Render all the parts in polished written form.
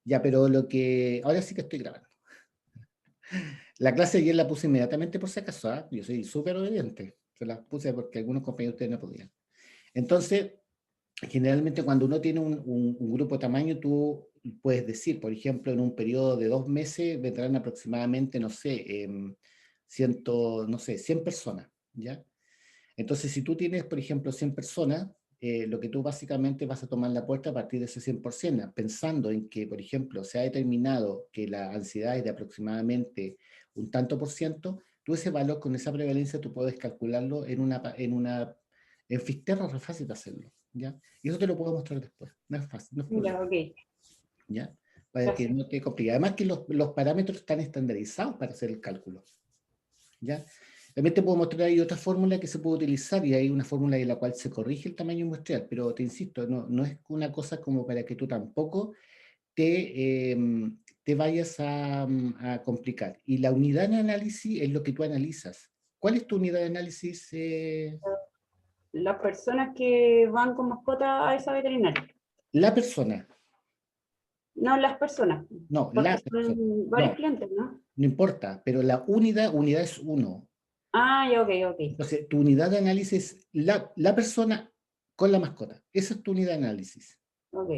Ya, pero lo que... Ahora sí que estoy grabando. La clase ayer la puse inmediatamente por si acaso, ¿ah? Yo soy súper obediente. Se las puse porque algunos compañeros de ustedes no podían. Entonces, generalmente cuando uno tiene un grupo de tamaño, tú puedes decir, por ejemplo, en un periodo de 2 meses vendrán aproximadamente, no sé, no sé, 100 personas, ¿ya? Entonces, si tú tienes, por ejemplo, 100 personas, lo que tú básicamente vas a tomar la puerta a partir de ese 100%, pensando en que, por ejemplo, se ha determinado que la ansiedad es de aproximadamente un tanto por ciento, tú ese valor con esa prevalencia tú puedes calcularlo en Fisterra, es fácil de hacerlo, ¿ya? Y eso te lo puedo mostrar después, no es fácil, no es problema, Ya, ok. ¿ya? Para que Gracias. no te complique. Además que los parámetros están estandarizados para hacer el cálculo, ¿ya? También te puedo mostrar ahí otra fórmula que se puede utilizar y hay una fórmula en la cual se corrige el tamaño muestreal, pero te insisto, no es una cosa como para que tú tampoco te vayas a complicar. Y la unidad de análisis es lo que tú analizas. ¿Cuál es tu unidad de análisis? Las personas que van con mascota a esa veterinaria. La persona, No las personas, no, porque la persona, son varios no, clientes, ¿no? no importa, pero la unidad es uno. Ah, ya, ok, ok. Entonces, tu unidad de análisis es la persona con la mascota. Esa es tu unidad de análisis. Ok.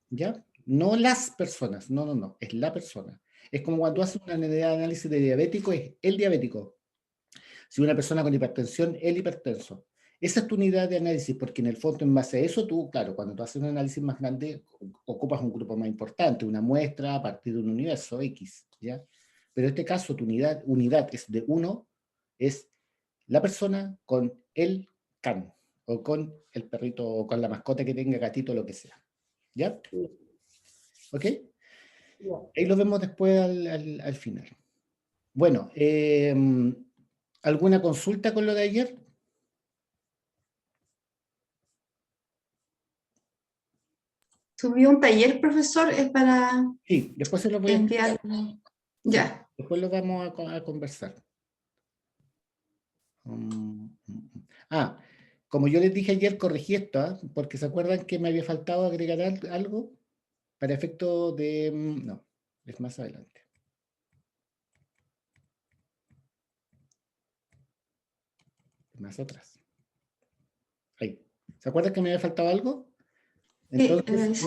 ¿Ya? No las personas, no, es la persona. Es como cuando tú haces una unidad de análisis de diabético, es el diabético. Si una persona con hipertensión, el hipertenso. Esa es tu unidad de análisis, porque en el fondo, en base a eso, tú, claro, cuando tú haces un análisis más grande, ocupas un grupo más importante, una muestra a partir de un universo X, ¿ya? Pero en este caso, tu unidad es de uno, es la persona con el can, o con el perrito, o con la mascota que tenga, gatito, lo que sea, ¿ya? ¿Ok? Ya. Ahí lo vemos después al final. Bueno, ¿alguna consulta con lo de ayer? Subí un taller, profesor, es para Sí, después se lo voy a explicar. enviar. Sí, Ya. después lo vamos a conversar. Ah, como yo les dije ayer, corregí esto, ¿ah? Porque se acuerdan que me había faltado agregar algo para efecto de... no, es más adelante. Más atrás. Ahí. ¿Se acuerdan que me había faltado algo? Sí, Entonces,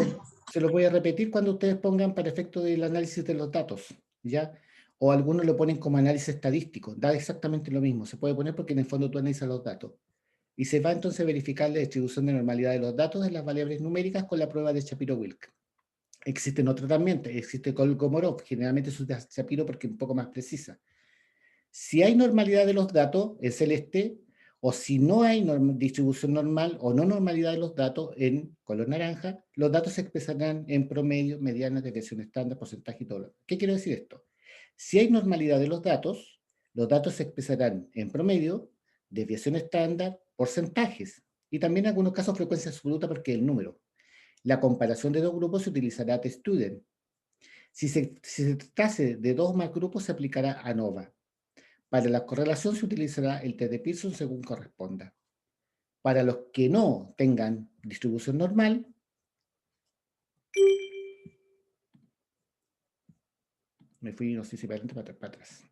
se lo voy a repetir cuando ustedes pongan para efecto del análisis de los datos, ¿ya? O algunos lo ponen como análisis estadístico, da exactamente lo mismo, se puede poner porque en el fondo tú analizas los datos. Y se va entonces a verificar la distribución de normalidad de los datos de las variables numéricas con la prueba de Shapiro-Wilk. Existen otros también, existe Kolmogorov, generalmente es de Shapiro porque es un poco más precisa. Si hay normalidad de los datos en celeste, o si no hay distribución normal o no normalidad de los datos en color naranja, los datos se expresarán en promedio, mediana, desviación estándar, porcentaje y todo. ¿Qué quiere decir esto? Si hay normalidad de los datos se expresarán en promedio, desviación estándar, porcentajes y también en algunos casos frecuencia absoluta porque es el número. La comparación de dos grupos se utilizará t-student. Si se tratase de dos más grupos se aplicará ANOVA. Para la correlación se utilizará el test de Pearson según corresponda. Para los que no tengan distribución normal, me fui, no sé si para adelante para atrás.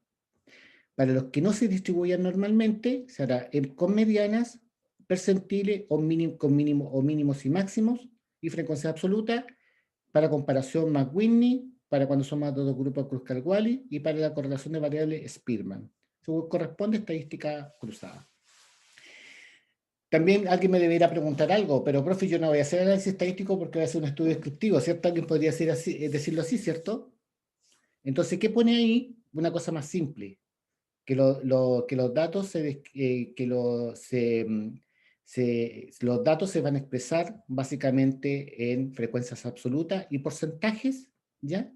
Para los que no se distribuyan normalmente, se hará con medianas, percentiles o mínimos y máximos y frecuencia absoluta. Para comparación McWhinney, para cuando son más de dos grupos Kruskal-Wallis y para la correlación de variables Spearman. Según corresponde, estadística cruzada. También alguien me debería preguntar algo, pero profe, yo no voy a hacer análisis estadístico porque voy a hacer un estudio descriptivo, ¿cierto? Alguien podría decirlo así, ¿cierto? Entonces, ¿qué pone ahí? Una cosa más simple, que los datos los datos se van a expresar básicamente en frecuencias absolutas y porcentajes, ¿ya?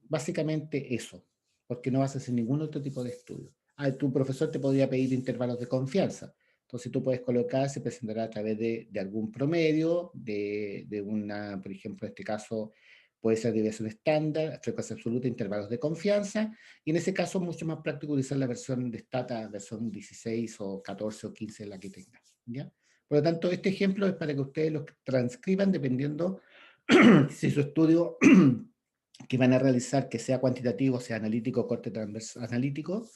Básicamente eso, porque no vas a hacer ningún otro tipo de estudio. Tu profesor te podría pedir intervalos de confianza. Entonces tú puedes colocar, se presentará a través de algún promedio, de una, por ejemplo, en este caso puede ser desviación estándar, frecuencia absoluta, intervalos de confianza, y en ese caso es mucho más práctico utilizar la versión de Stata, versión 16 o 14 o 15, la que tengas, ¿ya? Por lo tanto, este ejemplo es para que ustedes lo transcriban dependiendo si su estudio que van a realizar, que sea cuantitativo, sea analítico, corte transversal analítico,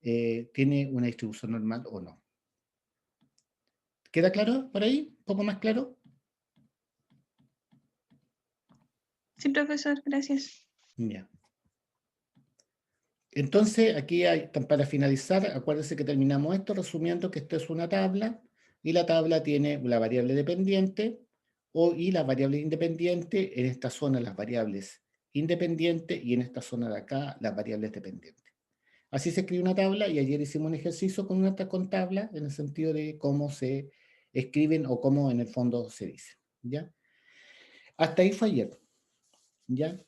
tiene una distribución normal o no. ¿Queda claro por ahí? ¿Un poco más claro? Sí, profesor, gracias. Ya. Entonces, aquí hay, para finalizar, acuérdense que terminamos esto resumiendo que esto es una tabla, y la tabla tiene la variable dependiente y las variables independientes, en esta zona las variables independientes, y en esta zona de acá las variables dependientes. Así se escribe una tabla, y ayer hicimos un ejercicio con tabla, en el sentido de cómo se escriben o cómo en el fondo se dice, ¿ya? Hasta ahí fue ayer, ¿ya?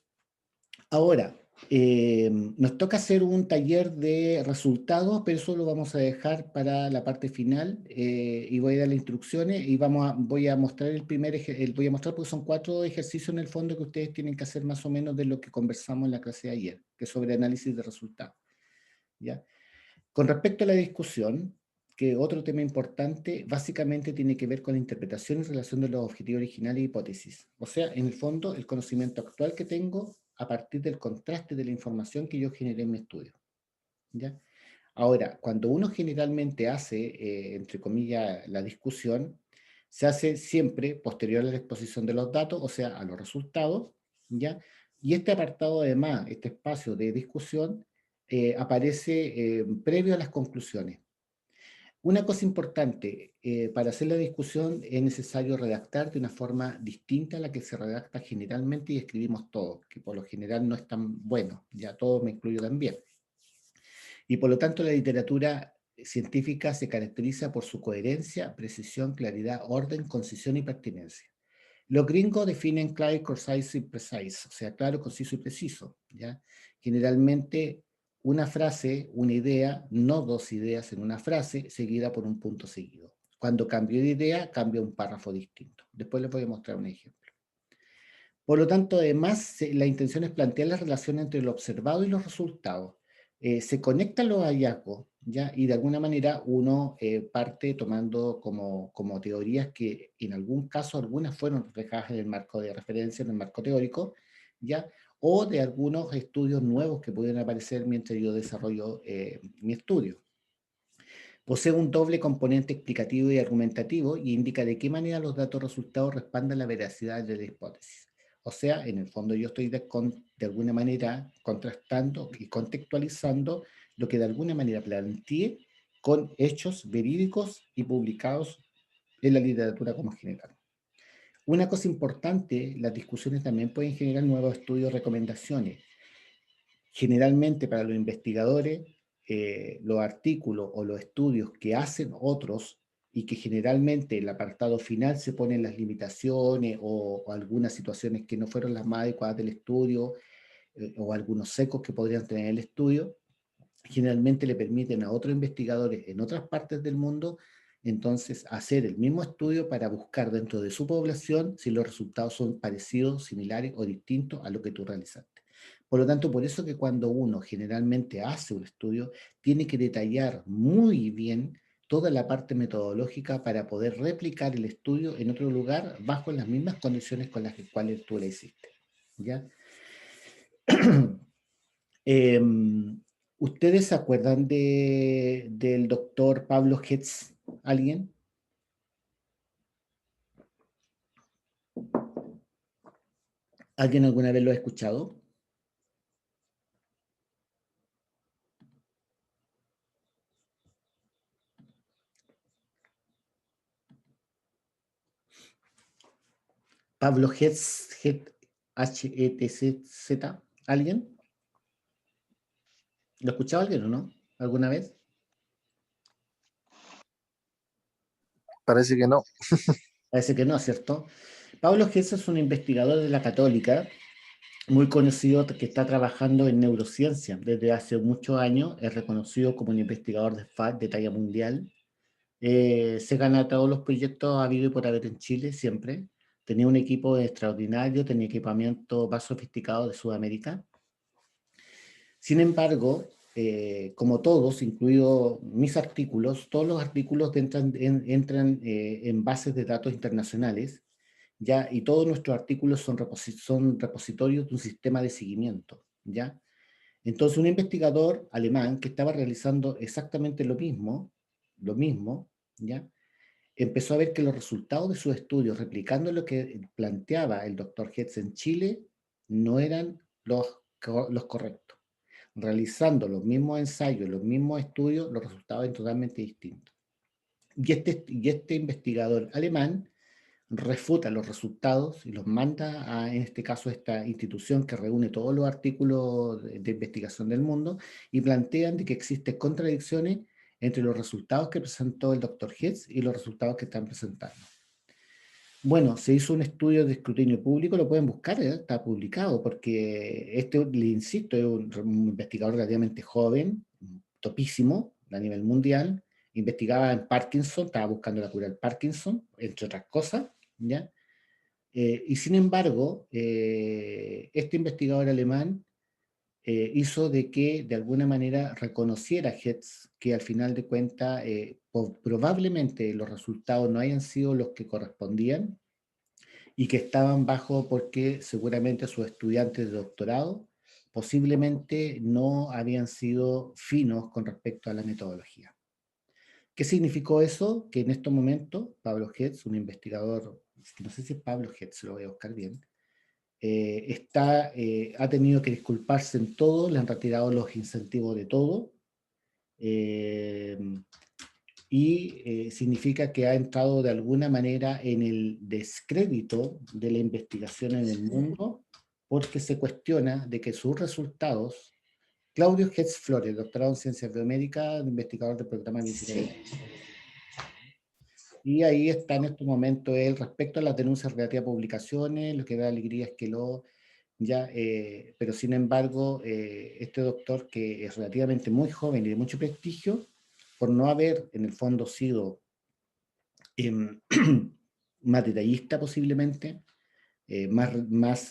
Ahora, nos toca hacer un taller de resultados, pero eso lo vamos a dejar para la parte final, y voy a dar las instrucciones y voy a mostrar voy a mostrar porque son 4 ejercicios en el fondo que ustedes tienen que hacer más o menos de lo que conversamos en la clase de ayer, que es sobre análisis de resultados, ¿ya? Con respecto a la discusión, que otro tema importante, básicamente tiene que ver con la interpretación y relación de los objetivos originales y hipótesis. O sea, en el fondo, el conocimiento actual que tengo a partir del contraste de la información que yo generé en mi estudio, ¿ya? Ahora, cuando uno generalmente hace, entre comillas, la discusión, se hace siempre posterior a la exposición de los datos, o sea, a los resultados, ¿ya? Y este apartado, además, este espacio de discusión, aparece previo a las conclusiones. Una cosa importante, para hacer la discusión es necesario redactar de una forma distinta a la que se redacta generalmente y escribimos todos, que por lo general no es tan bueno, ya todo me incluyo también. Y por lo tanto la literatura científica se caracteriza por su coherencia, precisión, claridad, orden, concisión y pertinencia. Los gringos definen clear, concise y precise, o sea, claro, conciso y preciso, ¿ya? Generalmente una frase, una idea, no 2 ideas en una frase, seguida por un punto seguido. Cuando cambio de idea, cambia un párrafo distinto. Después les voy a mostrar un ejemplo. Por lo tanto, además, la intención es plantear la relación entre lo observado y los resultados. Se conectan los hallazgos, ¿ya? Y de alguna manera uno parte tomando como teorías que en algún caso algunas fueron reflejadas en el marco de referencia, en el marco teórico, ¿ya? O de algunos estudios nuevos que pudieran aparecer mientras yo desarrollo mi estudio. Posee un doble componente explicativo y argumentativo y indica de qué manera los datos resultados respaldan la veracidad de la hipótesis. O sea, en el fondo yo estoy de alguna manera contrastando y contextualizando lo que de alguna manera planteé con hechos verídicos y publicados en la literatura como general. Una cosa importante, las discusiones también pueden generar nuevos estudios, recomendaciones. Generalmente para los investigadores, los artículos o los estudios que hacen otros y que generalmente en el apartado final se ponen las limitaciones o algunas situaciones que no fueron las más adecuadas del estudio, o algunos secos que podrían tener el estudio, generalmente le permiten a otros investigadores en otras partes del mundo entonces hacer el mismo estudio para buscar dentro de su población si los resultados son parecidos, similares o distintos a lo que tú realizaste. Por lo tanto, por eso que cuando uno generalmente hace un estudio, tiene que detallar muy bien toda la parte metodológica para poder replicar el estudio en otro lugar bajo las mismas condiciones con las cuales tú lo hiciste, ¿ya? ¿Ustedes se acuerdan del doctor Pablo Hetz? ¿Alguien? ¿Alguien alguna vez lo ha escuchado? Pablo Hetz, H-E-T-Z, ¿alguien? ¿Lo ha escuchado alguien o no? ¿Alguna vez? Parece que no. Parece que no, ¿cierto? Pablo Hetz es un investigador de la Católica, muy conocido, que está trabajando en neurociencia desde hace muchos años. Es reconocido como un investigador de FAD de talla mundial. Se gana todos los proyectos habido y por haber en Chile, siempre. Tenía un equipo extraordinario, tenía equipamiento más sofisticado de Sudamérica. Sin embargo, como todos, incluidos mis artículos, todos los artículos entran en bases de datos internacionales ¿ya? Y todos nuestros artículos son repositorios de un sistema de seguimiento, ¿ya? Entonces, un investigador alemán que estaba realizando exactamente lo mismo, ¿ya? Empezó a ver que los resultados de sus estudios, replicando lo que planteaba el doctor Hetz en Chile, no eran los correctos. Realizando los mismos ensayos, los mismos estudios, los resultados eran totalmente distintos. Y este investigador alemán refuta los resultados y los manda a, en este caso, a esta institución que reúne todos los artículos de investigación del mundo y plantean de que existen contradicciones entre los resultados que presentó el doctor Hetz y los resultados que están presentando. Bueno, se hizo un estudio de escrutinio público, lo pueden buscar, está publicado, porque este, le insisto, es un investigador relativamente joven, topísimo a nivel mundial, investigaba en Parkinson, estaba buscando la cura del Parkinson, entre otras cosas, ¿ya? Y sin embargo, este investigador alemán hizo de que de alguna manera reconociera Hetz que al final de cuentas probablemente los resultados no hayan sido los que correspondían y que estaban bajo porque seguramente sus estudiantes de doctorado posiblemente no habían sido finos con respecto a la metodología. ¿Qué significó eso? Que en estos momentos Pablo Hetz, un investigador, no sé si es Pablo Hetz, lo voy a buscar bien, ha tenido que disculparse en todo, le han retirado los incentivos de todo, y significa que ha entrado de alguna manera en el descrédito de la investigación en el mundo, porque se cuestiona de que sus resultados, Claudio Hetz Flores, doctorado en Ciencias Biomédicas, investigador del programa de medicina. Y ahí está en este momento él respecto a las denuncias relativas a publicaciones, lo que da alegría es que pero sin embargo, este doctor que es relativamente muy joven y de mucho prestigio, por no haber en el fondo sido más detallista posiblemente, más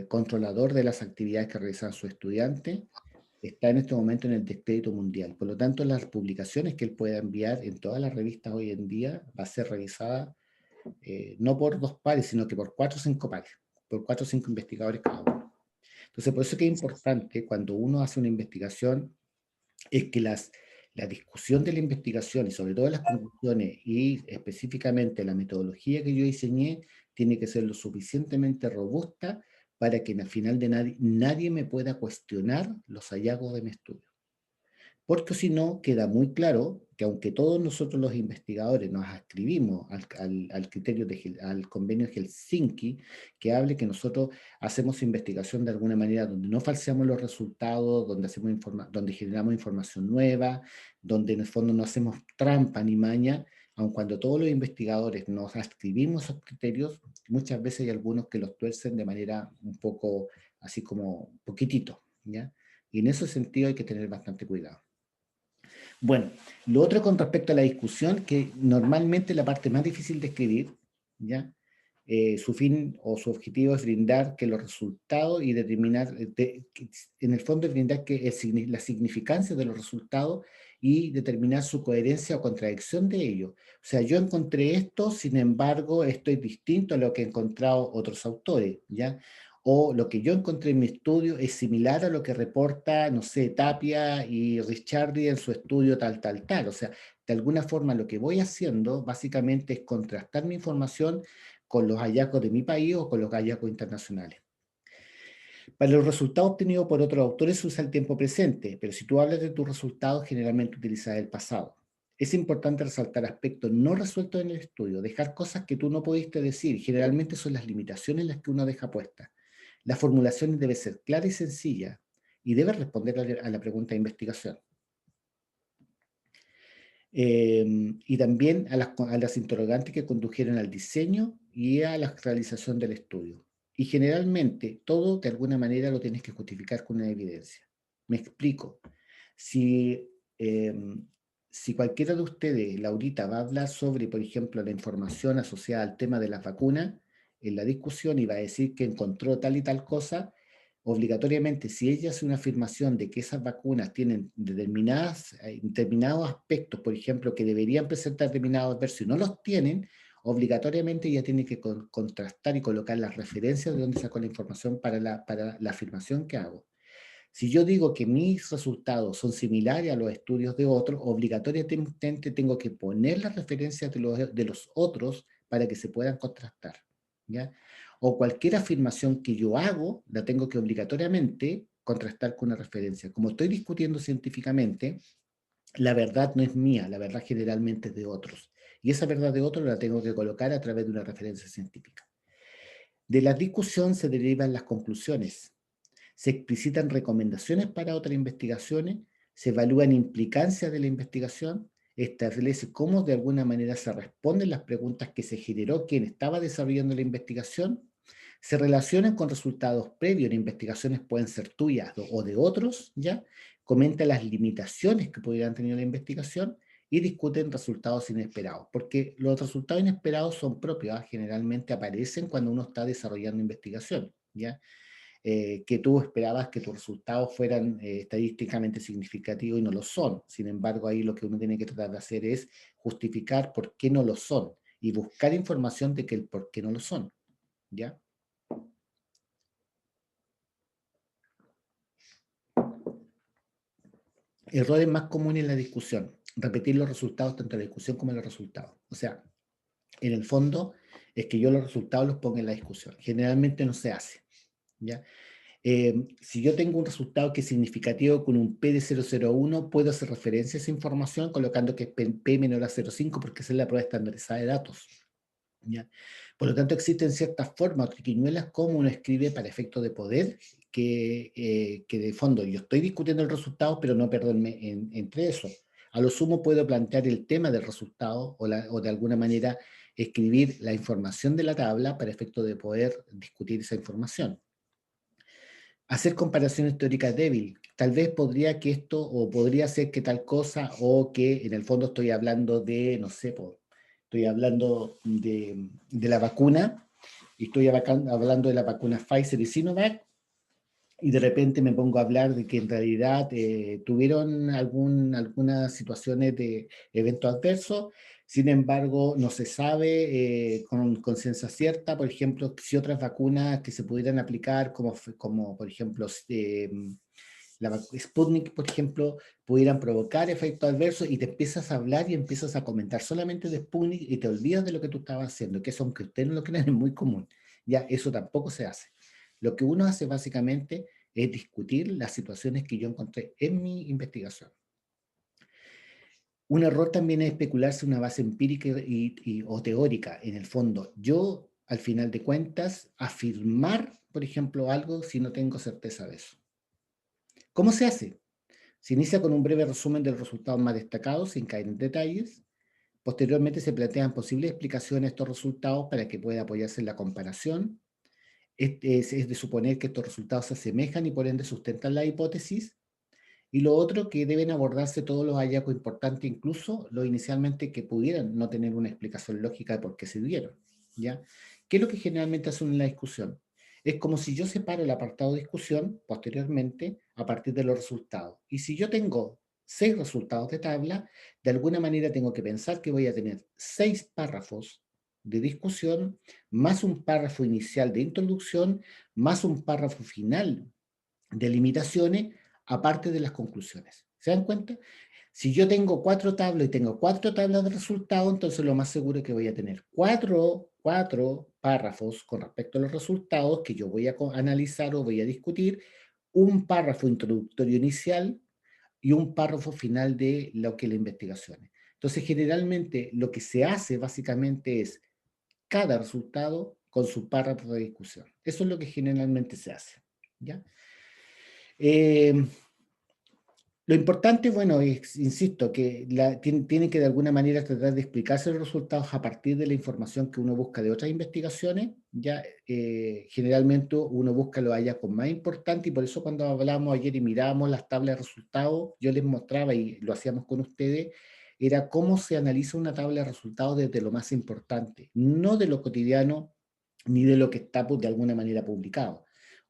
controlador de las actividades que realizan sus estudiantes, está en este momento en el descrédito mundial. Por lo tanto, las publicaciones que él pueda enviar en todas las revistas hoy en día va a ser revisada no por 2 pares, sino que por 4 o 5 pares, por 4 o 5 investigadores cada uno. Entonces, por eso que es importante cuando uno hace una investigación, es que la discusión de la investigación y sobre todo las conclusiones y específicamente la metodología que yo diseñé tiene que ser lo suficientemente robusta para que al final de nadie me pueda cuestionar los hallazgos de mi estudio. Porque si no, queda muy claro que aunque todos nosotros los investigadores nos adscribimos al criterio al convenio de Helsinki, que hable que nosotros hacemos investigación de alguna manera donde no falseamos los resultados, donde generamos información nueva, donde en el fondo no hacemos trampa ni maña, aun cuando todos los investigadores nos adscribimos a esos criterios, muchas veces hay algunos que los tuercen de manera un poco, así como poquitito, ¿ya? Y en ese sentido hay que tener bastante cuidado. Bueno, lo otro con respecto a la discusión, que normalmente la parte más difícil de escribir, ¿ya? Su fin o su objetivo es brindar que los resultados y determinar, en el fondo es brindar la significancia de los resultados y determinar su coherencia o contradicción de ellos. O sea, yo encontré esto, sin embargo, esto es distinto a lo que han encontrado otros autores, ¿ya? O lo que yo encontré en mi estudio es similar a lo que reporta, no sé, Tapia y Ricciardi en su estudio tal. O sea, de alguna forma lo que voy haciendo básicamente es contrastar mi información con los hallazgos de mi país o con los hallazgos internacionales. Para los resultados obtenidos por otros autores se usa el tiempo presente, pero si tú hablas de tus resultados, generalmente utilizas el pasado. Es importante resaltar aspectos no resueltos en el estudio, dejar cosas que tú no pudiste decir, generalmente son las limitaciones las que uno deja puestas. La formulación debe ser clara y sencilla y debe responder a la pregunta de investigación. Y también a las interrogantes que condujeron al diseño y a la realización del estudio. Y generalmente todo de alguna manera lo tienes que justificar con una evidencia. Me explico. Si cualquiera de ustedes, Laurita, va a hablar sobre, por ejemplo, la información asociada al tema de las vacunas, en la discusión iba a decir que encontró tal y tal cosa, obligatoriamente, si ella hace una afirmación de que esas vacunas tienen determinados aspectos, por ejemplo, que deberían presentar determinados adversos y no los tienen, obligatoriamente ella tiene que contrastar y colocar las referencias de donde sacó la información para la afirmación que hago. Si yo digo que mis resultados son similares a los estudios de otros, obligatoriamente tengo que poner las referencias de los otros para que se puedan contrastar, ¿ya? O cualquier afirmación que yo hago, la tengo que obligatoriamente contrastar con una referencia. Como estoy discutiendo científicamente, la verdad no es mía, la verdad generalmente es de otros. Y esa verdad de otros la tengo que colocar a través de una referencia científica. De la discusión se derivan las conclusiones. Se explicitan recomendaciones para otras investigaciones, se evalúan implicancias de la investigación, establece cómo de alguna manera se responden las preguntas que se generó quien estaba desarrollando la investigación, se relacionan con resultados previos en investigaciones, pueden ser tuyas o de otros, ¿ya? Comenta las limitaciones que pudieran tener la investigación y discuten resultados inesperados, porque los resultados inesperados son propios, ¿ah? Generalmente aparecen cuando uno está desarrollando investigación, ¿ya? Que tú esperabas que tus resultados fueran estadísticamente significativos y no lo son. Sin embargo, ahí lo que uno tiene que tratar de hacer es justificar por qué no lo son y buscar información de que el por qué no lo son, ¿ya? Errores más comunes en la discusión. Repetir los resultados tanto en la discusión como en los resultados. O sea, en el fondo es que yo los resultados los ponga en la discusión. Generalmente no se hace, ¿ya? Si yo tengo un resultado que es significativo con un P de 0,01, puedo hacer referencia a esa información colocando que es P menor a 0,5 porque esa es la prueba estandarizada de datos, ¿ya? Por lo tanto, existen ciertas formas o triquiñuelas como uno escribe para efectos de poder que de fondo yo estoy discutiendo el resultado, pero no perderme entre eso. A lo sumo puedo plantear el tema del resultado o de alguna manera escribir la información de la tabla para efectos de poder discutir esa información. Hacer comparaciones teóricas débil. Tal vez podría que esto, o podría ser que tal cosa, o que en el fondo estoy hablando de, no sé, estoy hablando de la vacuna, y estoy hablando de la vacuna Pfizer y Sinovac, y de repente me pongo a hablar de que en realidad tuvieron algunas situaciones de eventos adversos, sin embargo no se sabe con ciencia cierta, por ejemplo, si otras vacunas que se pudieran aplicar, como por ejemplo la Sputnik, por ejemplo, pudieran provocar efectos adversos y te empiezas a hablar y empiezas a comentar solamente de Sputnik y te olvidas de lo que tú estabas haciendo, que eso aunque ustedes no lo crean es muy común. Ya, eso tampoco se hace. Lo que uno hace básicamente es discutir las situaciones que yo encontré en mi investigación. Un error también es especularse una base empírica o teórica, en el fondo. Yo, al final de cuentas, afirmar, por ejemplo, algo si no tengo certeza de eso. ¿Cómo se hace? Se inicia con un breve resumen de los resultados más destacados, sin caer en detalles. Posteriormente se plantean posibles explicaciones de estos resultados para que pueda apoyarse en la comparación. Es de suponer que estos resultados se asemejan y por ende sustentan la hipótesis. Y lo otro, que deben abordarse todos los hallazgos importantes, incluso los inicialmente que pudieran no tener una explicación lógica de por qué se dieron, ¿ya? ¿Qué es lo que generalmente hacen en la discusión? Es como si yo separo el apartado de discusión posteriormente a partir de los resultados. Y si yo tengo 6 resultados de tabla, de alguna manera tengo que pensar que voy a tener 6 párrafos de discusión, más un párrafo inicial de introducción, más un párrafo final de limitaciones, aparte de las conclusiones. ¿Se dan cuenta? Si yo tengo 4 tablas y tengo 4 tablas de resultados, entonces lo más seguro es que voy a tener 4 párrafos con respecto a los resultados que yo voy a analizar o voy a discutir, un párrafo introductorio inicial y un párrafo final de lo que es la investigación. Entonces, generalmente lo que se hace básicamente es cada resultado con su párrafo de discusión. Eso es lo que generalmente se hace, ¿ya? Lo importante, bueno, es, insisto, que tiene que de alguna manera tratar de explicarse los resultados a partir de la información que uno busca de otras investigaciones. Ya generalmente uno busca los hallazgos más importantes y por eso cuando hablamos ayer y mirábamos las tablas de resultados, yo les mostraba y lo hacíamos con ustedes, era cómo se analiza una tabla de resultados desde lo más importante, no de lo cotidiano ni de lo que está de alguna manera publicado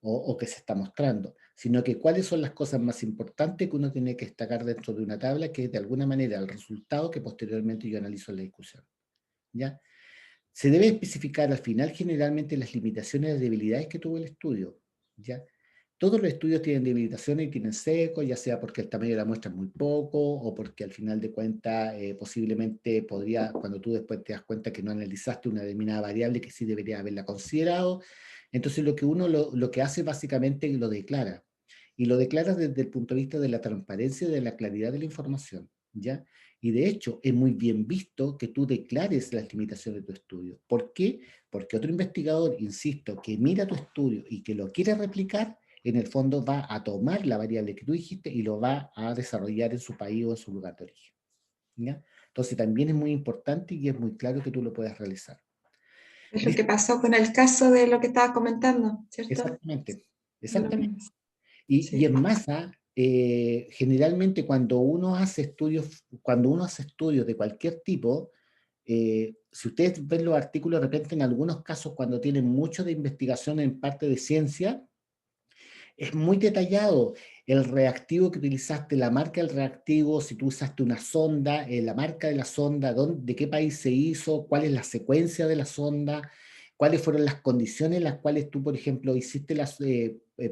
o que se está mostrando, sino que cuáles son las cosas más importantes que uno tiene que destacar dentro de una tabla, que es de alguna manera el resultado que posteriormente yo analizo en la discusión, ¿ya? Se debe especificar al final generalmente las limitaciones y debilidades que tuvo el estudio, ¿ya? Todos los estudios tienen debilitaciones y tienen sesgo, ya sea porque el tamaño de la muestra es muy poco o porque al final de cuentas posiblemente podría, cuando tú después te das cuenta que no analizaste una determinada variable que sí debería haberla considerado. Entonces lo que uno lo que hace básicamente es lo declara. Y lo declara desde el punto de vista de la transparencia y de la claridad de la información, ¿ya? Y de hecho, es muy bien visto que tú declares las limitaciones de tu estudio. ¿Por qué? Porque otro investigador, insisto, que mira tu estudio y que lo quiere replicar, en el fondo va a tomar la variable que tú dijiste y lo va a desarrollar en su país o en su lugar de origen, ¿ya? Entonces también es muy importante y es muy claro que tú lo puedas realizar. Es lo que pasó con el caso de lo que estaba comentando, ¿cierto? Exactamente, Es lo exactamente. mismo. Y Sí. en masa, generalmente cuando uno hace estudios de cualquier tipo, si ustedes ven los artículos, de repente en algunos casos cuando tienen mucho de investigación en parte de ciencia, es muy detallado el reactivo que utilizaste, la marca del reactivo, si tú usaste una sonda, la marca de la sonda, de qué país se hizo, cuál es la secuencia de la sonda, cuáles fueron las condiciones en las cuales tú, por ejemplo,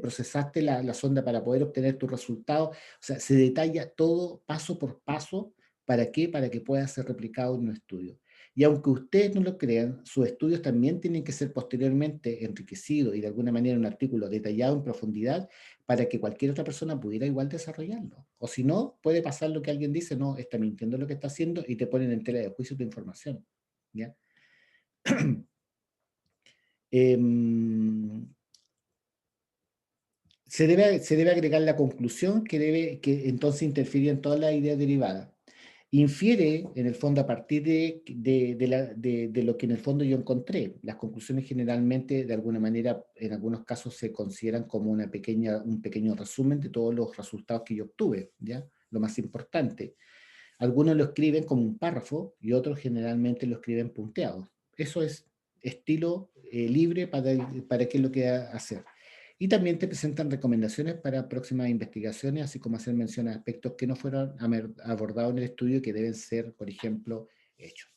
procesaste la sonda para poder obtener tu resultado. O sea, se detalla todo paso por paso. ¿Para qué? Para que pueda ser replicado en un estudio. Y aunque ustedes no lo crean, sus estudios también tienen que ser posteriormente enriquecidos y de alguna manera un artículo detallado en profundidad para que cualquier otra persona pudiera igual desarrollarlo. O si no, puede pasar lo que alguien dice, no, está mintiendo lo que está haciendo y te ponen en tela de juicio tu información. ¿Ya? Em, se debe agregar la conclusión que entonces interfiere en todas las ideas derivadas. Infiere, en el fondo, a partir de lo que en el fondo yo encontré. Las conclusiones generalmente, de alguna manera, en algunos casos se consideran como un pequeño resumen de todos los resultados que yo obtuve, ¿ya? Lo más importante. Algunos lo escriben como un párrafo y otros generalmente lo escriben punteado. Eso es estilo libre para qué es lo que hacer. Y también te presentan recomendaciones para próximas investigaciones, así como hacer mención a aspectos que no fueron abordados en el estudio y que deben ser, por ejemplo, hechos.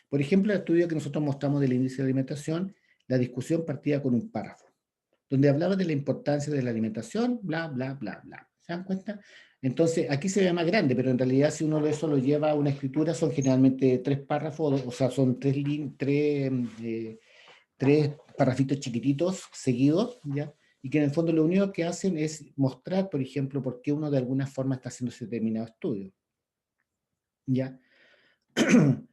Por ejemplo, el estudio que nosotros mostramos del índice de alimentación, la discusión partía con un párrafo, donde hablaba de la importancia de la alimentación, bla, bla, bla, bla. ¿Se dan cuenta? Entonces, aquí se ve más grande, pero en realidad si uno de eso lo lleva a una escritura, son generalmente 3 párrafos, o sea, son tres parrafitos chiquititos seguidos, ¿ya? Y que en el fondo lo único que hacen es mostrar, por ejemplo, por qué uno de alguna forma está haciendo ese determinado estudio, ¿ya?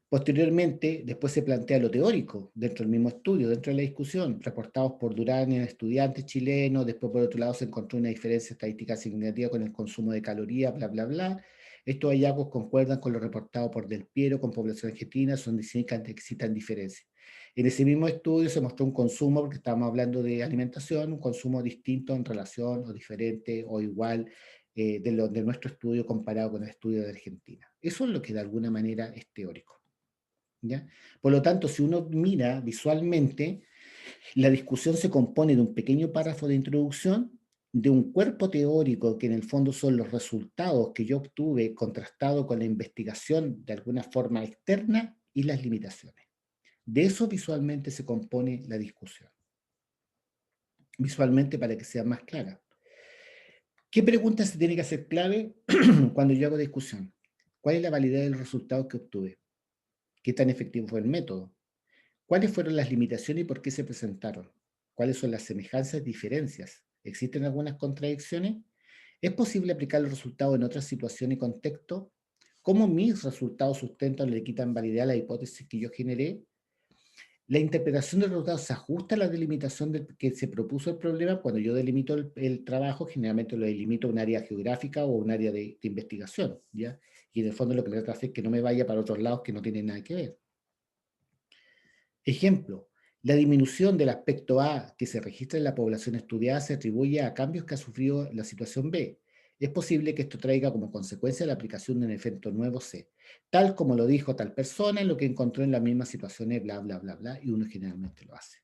Posteriormente, después se plantea lo teórico dentro del mismo estudio, dentro de la discusión, reportados por Durán en estudiantes chilenos. Después, por otro lado, se encontró una diferencia estadística significativa con el consumo de calorías, bla, bla, bla. Estos hallazgos concuerdan con lo reportado por Del Piero con población argentina, son significan que existen diferencias. En ese mismo estudio se mostró un consumo, porque estábamos hablando de alimentación, un consumo distinto en relación o diferente o igual de nuestro estudio comparado con el estudio de Argentina. Eso es lo que de alguna manera es teórico, ¿ya? Por lo tanto, si uno mira visualmente, la discusión se compone de un pequeño párrafo de introducción, de un cuerpo teórico que en el fondo son los resultados que yo obtuve contrastado con la investigación de alguna forma externa y las limitaciones. De eso visualmente se compone la discusión. Visualmente para que sea más clara. ¿Qué pregunta se tiene que hacer clave cuando yo hago discusión? ¿Cuál es la validez del resultado que obtuve? ¿Qué tan efectivo fue el método? ¿Cuáles fueron las limitaciones y por qué se presentaron? ¿Cuáles son las semejanzas y diferencias? ¿Existen algunas contradicciones? ¿Es posible aplicar los resultados en otras situaciones y contextos? ¿Cómo mis resultados sustentan o le quitan validez a la hipótesis que yo generé? La interpretación del resultado se ajusta a la delimitación que se propuso el problema. Cuando yo delimito el trabajo, generalmente lo delimito a un área geográfica o un área de investigación, ¿ya? Y en el fondo lo que le trato de hacer es que no me vaya para otros lados que no tienen nada que ver. Ejemplo, la disminución del aspecto A que se registra en la población estudiada se atribuye a cambios que ha sufrido la situación B. Es posible que esto traiga como consecuencia la aplicación de un efecto nuevo C, tal como lo dijo tal persona en lo que encontró en las mismas situaciones, bla, bla, bla, bla, y uno generalmente lo hace.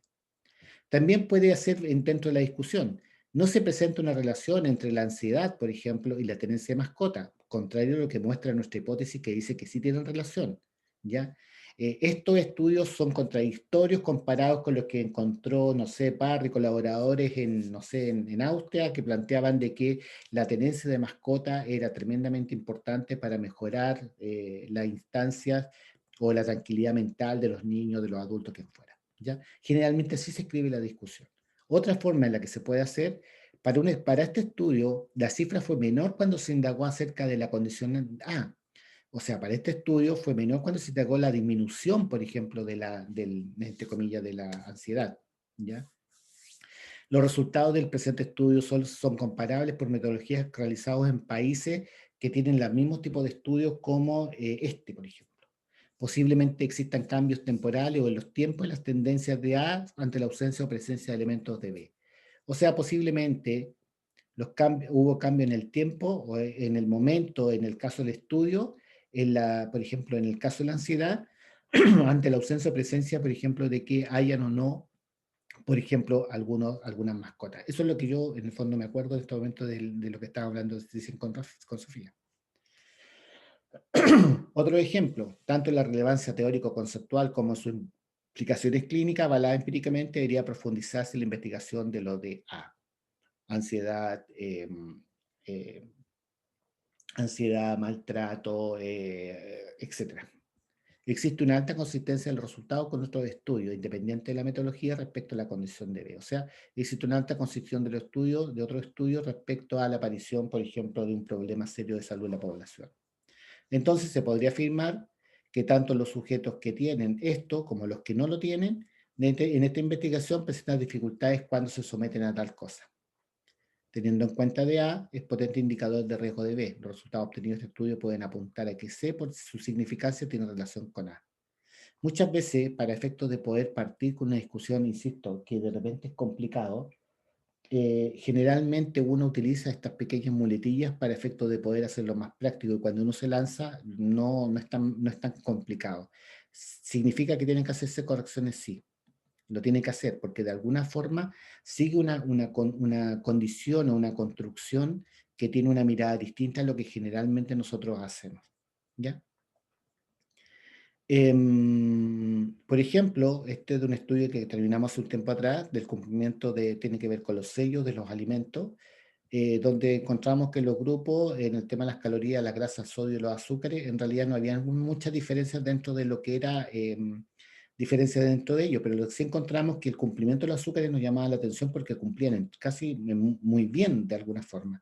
También puede hacer dentro de la discusión, no se presenta una relación entre la ansiedad, por ejemplo, y la tenencia de mascota, contrario a lo que muestra nuestra hipótesis que dice que sí tienen relación, ¿ya? Estos estudios son contradictorios comparados con los que encontró, no sé, Parr y colaboradores en, no sé, en Austria, que planteaban de que la tenencia de mascota era tremendamente importante para mejorar las instancias o la tranquilidad mental de los niños, de los adultos, que fuera. ¿Ya? Generalmente así se escribe la discusión. Otra forma en la que se puede hacer, para este estudio, la cifra fue menor cuando se indagó acerca de la condición A. O sea, para este estudio fue menor cuando se indagó la disminución, por ejemplo, entre comillas, de la ansiedad. ¿Ya? Los resultados del presente estudio son comparables por metodologías realizadas en países que tienen los mismos tipos de estudios como por ejemplo. Posiblemente existan cambios temporales o en los tiempos y las tendencias de A ante la ausencia o presencia de elementos de B. O sea, posiblemente hubo cambio en el tiempo o en el momento, en el caso del estudio, por ejemplo, en el caso de la ansiedad, ante la ausencia o presencia, por ejemplo, de que hayan o no, por ejemplo, algunas mascotas. Eso es lo que yo, en el fondo, me acuerdo en este momento de lo que estaba hablando con Sofía. Otro ejemplo, tanto en la relevancia teórico-conceptual como en sus implicaciones clínicas, avalada empíricamente, debería profundizarse en la investigación de lo de A. Ansiedad, maltrato, etc. Existe una alta consistencia del resultado con nuestros estudios, independiente de la metodología respecto a la condición de B. O sea, existe una alta consistencia de los estudios, de otros estudios respecto a la aparición, por ejemplo, de un problema serio de salud en la población. Entonces se podría afirmar que tanto los sujetos que tienen esto como los que no lo tienen, en esta investigación presentan dificultades cuando se someten a tal cosa. Teniendo en cuenta de A, es potente indicador de riesgo de B. Los resultados obtenidos de este estudio pueden apuntar a que C, por su significancia, tiene relación con A. Muchas veces, para efectos de poder partir con una discusión, insisto, que de repente es complicado, generalmente uno utiliza estas pequeñas muletillas para efectos de poder hacerlo más práctico, y cuando uno se lanza no es tan complicado. ¿Significa que tienen que hacerse correcciones? Sí, lo tiene que hacer, porque de alguna forma sigue una condición o una construcción que tiene una mirada distinta a lo que generalmente nosotros hacemos. ¿Ya? Por ejemplo, este es de un estudio que terminamos hace un tiempo atrás, del cumplimiento tiene que ver con los sellos de los alimentos, donde encontramos que los grupos, en el tema de las calorías, las grasas, sodio y los azúcares, en realidad no había muchas diferencias dentro de lo que era diferencias dentro de ello, pero lo que sí encontramos que el cumplimiento de los azúcares nos llamaba la atención porque cumplían casi muy bien de alguna forma.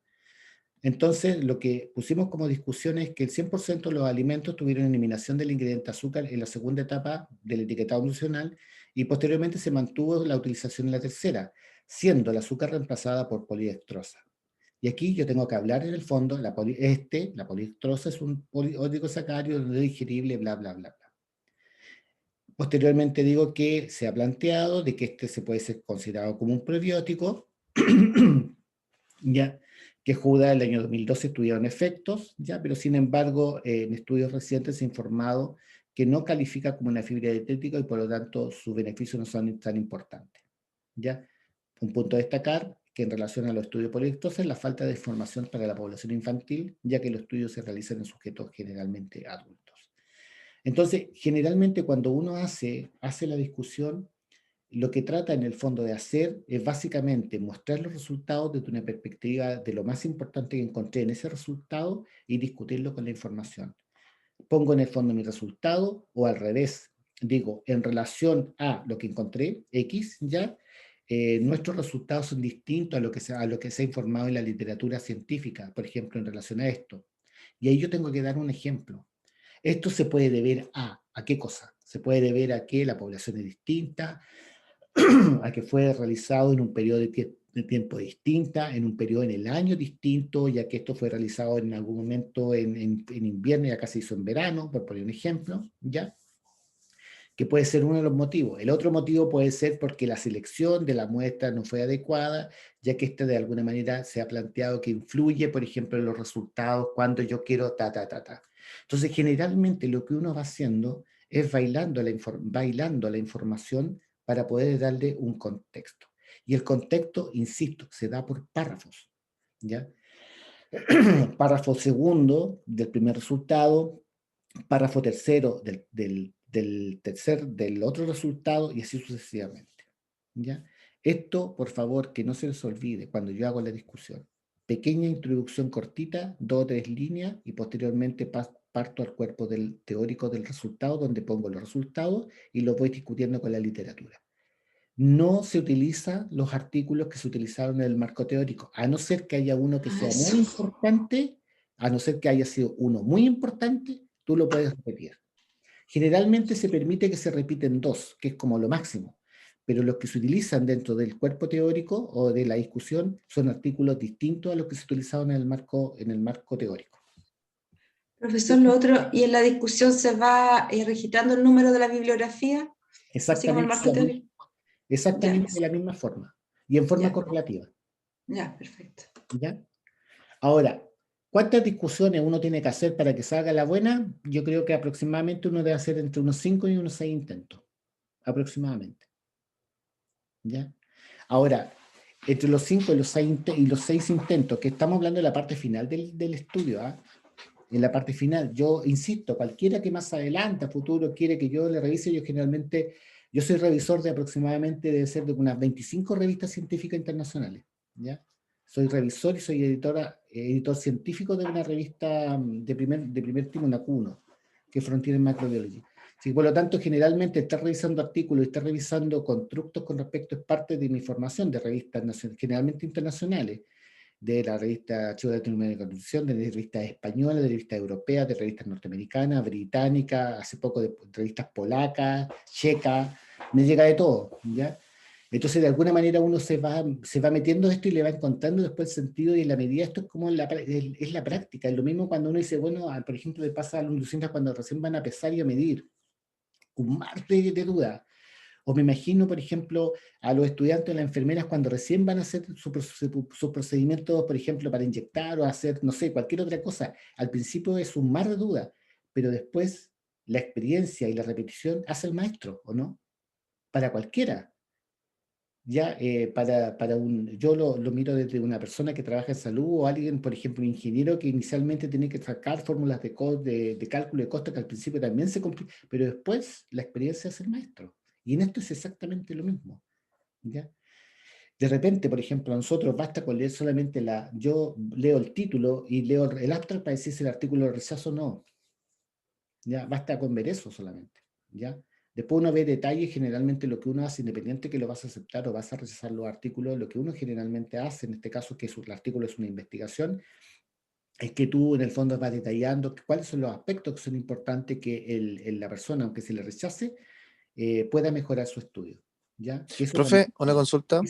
Entonces, lo que pusimos como discusión es que el 100% de los alimentos tuvieron eliminación del ingrediente azúcar en la segunda etapa del etiquetado nutricional y posteriormente se mantuvo la utilización en la tercera, siendo el azúcar reemplazada por polidextrosa. Y aquí yo tengo que hablar en el fondo, la polidextrosa es un oligosacárido no digerible, bla, bla, bla, bla. Posteriormente digo que se ha planteado de que este se puede ser considerado como un probiótico, ya, que Juda en el año 2012 estudiaron efectos, ya, pero sin embargo en estudios recientes se ha informado que no califica como una fibra dietética y por lo tanto sus beneficios no son tan importantes. ¿Ya? Un punto a destacar que en relación a los estudios polidextrosa es la falta de información para la población infantil, ya que los estudios se realizan en sujetos generalmente adultos. Entonces, generalmente cuando uno hace la discusión, lo que trata en el fondo de hacer es básicamente mostrar los resultados desde una perspectiva de lo más importante que encontré en ese resultado y discutirlo con la información. Pongo en el fondo mi resultado o al revés, digo, en relación a lo que encontré, X, ya, nuestros resultados son distintos a lo que se ha informado en la literatura científica, por ejemplo, en relación a esto. Y ahí yo tengo que dar un ejemplo. Esto se puede deber ¿a qué cosa? Se puede deber a que la población es distinta, a que fue realizado en un periodo de tiempo distinta, en un periodo en el año distinto, ya que esto fue realizado en algún momento en invierno y acá se hizo en verano, por poner un ejemplo, ¿ya? Que puede ser uno de los motivos. El otro motivo puede ser porque la selección de la muestra no fue adecuada, ya que de alguna manera se ha planteado que influye, por ejemplo, en los resultados cuando yo quiero Entonces, generalmente lo que uno va haciendo es bailando la información para poder darle un contexto. Y el contexto, insisto, se da por párrafos, ¿ya? Párrafo segundo del primer resultado, párrafo tercero del del otro resultado y así sucesivamente. ¿Ya? Esto, por favor, que no se les olvide cuando yo hago la discusión. Pequeña introducción cortita, 2 o 3 líneas, y posteriormente parto al cuerpo del teórico del resultado, donde pongo los resultados y los voy discutiendo con la literatura. No se utilizan los artículos que se utilizaron en el marco teórico, a no ser que haya uno que sea muy importante, a no ser que haya sido uno muy importante, tú lo puedes repetir. Generalmente se permite que se repiten 2, que es como lo máximo, pero los que se utilizan dentro del cuerpo teórico o de la discusión son artículos distintos a los que se utilizaron en el marco teórico. Profesor, lo otro, ¿y en la discusión se va registrando el número de la bibliografía? Así como el marco teórico. Exactamente de la misma forma y en forma correlativa. Ya, perfecto. ¿Ya? Ahora, ¿cuántas discusiones uno tiene que hacer para que salga la buena? Yo creo que aproximadamente uno debe hacer entre unos 5 y unos 6 intentos. Aproximadamente. ¿Ya? Ahora, entre los 5 y los 6 intentos, que estamos hablando de la parte final del estudio, en la parte final, yo insisto, cualquiera que más adelante, a futuro, quiere que yo le revise, yo soy revisor de aproximadamente, debe ser de unas 25 revistas científicas internacionales, ¿ya? Soy revisor y soy editor científico de una revista de primer tipo, una Q1, que es Frontier in Microbiology. Sí, por lo tanto, generalmente estar revisando artículos y estar revisando constructos con respecto es parte de mi formación de revistas generalmente internacionales, de la revista Archivo de Latinoamérica de Constitución, de revistas españolas, de revistas europeas, de revistas norteamericanas, británicas, hace poco de revistas polacas, checas, me llega de todo, ¿ya? Entonces, de alguna manera uno se va metiendo esto y le va encontrando después el sentido, y en la medida esto es como es la práctica. Es lo mismo cuando uno dice, bueno, por ejemplo, le pasa a los industriales cuando recién van a pesar y a medir un mar de dudas. O me imagino, por ejemplo, a los estudiantes o las enfermeras cuando recién van a hacer sus procedimientos, por ejemplo, para inyectar o hacer, no sé, cualquier otra cosa. Al principio es un mar de dudas, pero después la experiencia y la repetición hace el maestro, ¿o no? Para cualquiera. Ya, yo lo miro desde una persona que trabaja en salud o alguien, por ejemplo, un ingeniero que inicialmente tiene que sacar fórmulas de cálculo de costos que al principio también se complica, pero después la experiencia es el maestro. Y en esto es exactamente lo mismo. ¿Ya? De repente, por ejemplo, a nosotros basta con leer solamente yo leo el título y leo el abstract para decir si el artículo de rechazo o no. ¿Ya? Basta con ver eso solamente. ¿Ya? Después uno ve detalles, generalmente lo que uno hace, independiente que lo vas a aceptar o vas a rechazar los artículos, lo que uno generalmente hace, en este caso que el artículo es una investigación, es que tú en el fondo vas detallando cuáles son los aspectos que son importantes que la persona, aunque se le rechace, pueda mejorar su estudio. ¿Ya? Que eso Profe, una consulta.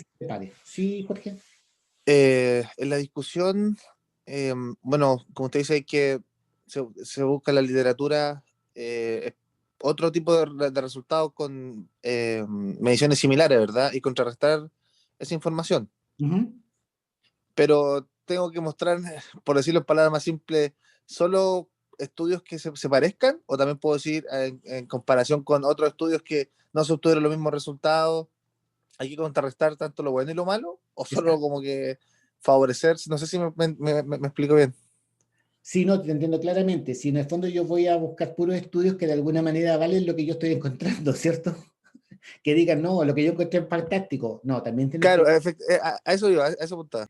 Sí, Jorge. En la discusión, bueno, como usted dice, se busca en la literatura otro tipo de resultados con mediciones similares, ¿verdad? Y contrarrestar esa información. Pero tengo que mostrar, por decirlo en palabras más simples, solo estudios que se parezcan, o también puedo decir en comparación con otros estudios que no se obtuvieron los mismos resultados. ¿Hay que contrarrestar tanto lo bueno y lo malo? ¿O solo como que favorecer? No sé si me explico bien. Sí, no, te entiendo claramente. Si en el fondo yo voy a buscar puros estudios que de alguna manera valen lo que yo estoy encontrando, ¿cierto? Que digan, no, lo que yo encontré es fantástico. No, también tienes Claro, que... a eso iba, a eso apuntaba.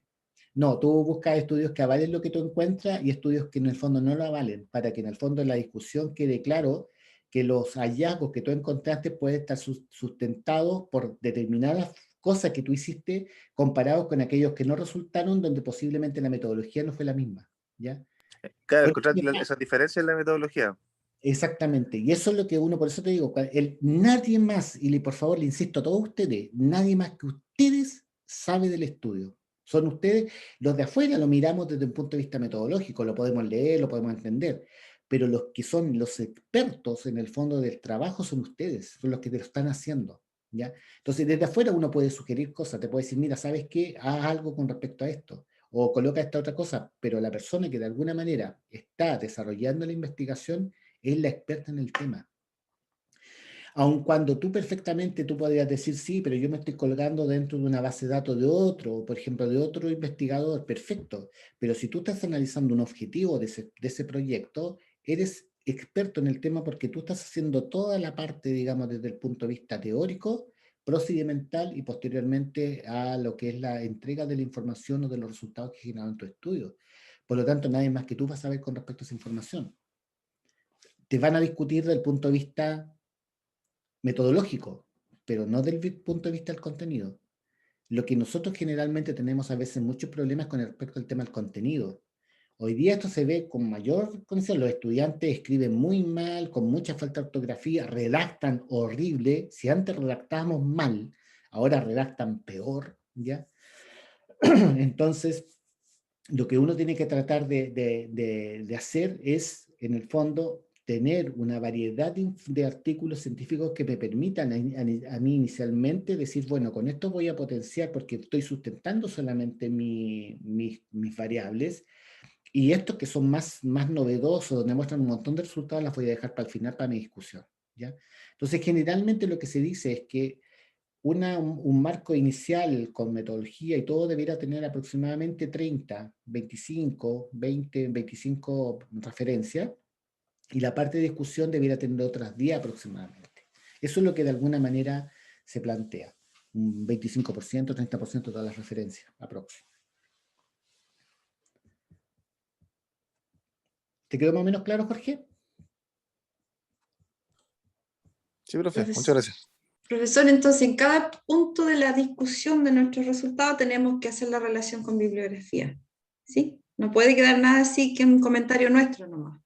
No, tú buscas estudios que avalen lo que tú encuentras y estudios que en el fondo no lo avalen, para que en el fondo en la discusión quede claro que los hallazgos que tú encontraste pueden estar sustentados por determinadas cosas que tú hiciste comparados con aquellos que no resultaron, donde posiblemente la metodología no fue la misma, ¿ya? Claro, encontrar esa diferencia en la metodología. Exactamente, y eso es lo que uno, por eso te digo, nadie más, por favor le insisto a todos ustedes, nadie más que ustedes sabe del estudio. Son ustedes, los de afuera lo miramos desde un punto de vista metodológico, lo podemos leer, lo podemos entender, pero los que son los expertos en el fondo del trabajo son ustedes, son los que te lo están haciendo, ¿ya? Entonces desde afuera uno puede sugerir cosas, te puede decir, mira, ¿sabes qué? Haz algo con respecto a esto, o coloca esta otra cosa, pero la persona que de alguna manera está desarrollando la investigación es la experta en el tema. Aun cuando tú podrías decir, sí, pero yo me estoy colgando dentro de una base de datos de otro, por ejemplo, de otro investigador, perfecto. Pero si tú estás analizando un objetivo de ese proyecto, eres experto en el tema porque tú estás haciendo toda la parte, digamos, desde el punto de vista teórico, procedimental y posteriormente a lo que es la entrega de la información o de los resultados que generaron tu estudio. Por lo tanto, nadie más que tú va a saber con respecto a esa información. Te van a discutir desde el punto de vista metodológico, pero no del punto de vista del contenido. Lo que nosotros generalmente tenemos a veces muchos problemas con respecto al tema del contenido. Hoy día esto se ve con mayor condición. Los estudiantes escriben muy mal, con mucha falta de ortografía, redactan horrible. Si antes redactábamos mal, ahora redactan peor, ¿ya? Entonces, lo que uno tiene que tratar de hacer es, en el fondo, tener una variedad de artículos científicos que me permitan a mí inicialmente decir, bueno, con esto voy a potenciar porque estoy sustentando solamente mis variables, y estos que son más novedosos, donde muestran un montón de resultados, las voy a dejar para el final para mi discusión, ¿ya? Entonces, generalmente lo que se dice es que un marco inicial con metodología y todo debiera tener aproximadamente 30, 25, 20, 25 referencias, y la parte de discusión debiera tener otras 10 aproximadamente. Eso es lo que de alguna manera se plantea, un 25%, 30% de todas las referencias aproximadamente. ¿Te quedó más o menos claro, Jorge? Sí, profe, muchas gracias. Profesor, entonces en cada punto de la discusión de nuestros resultados tenemos que hacer la relación con bibliografía, ¿sí? No puede quedar nada así que un comentario nuestro nomás.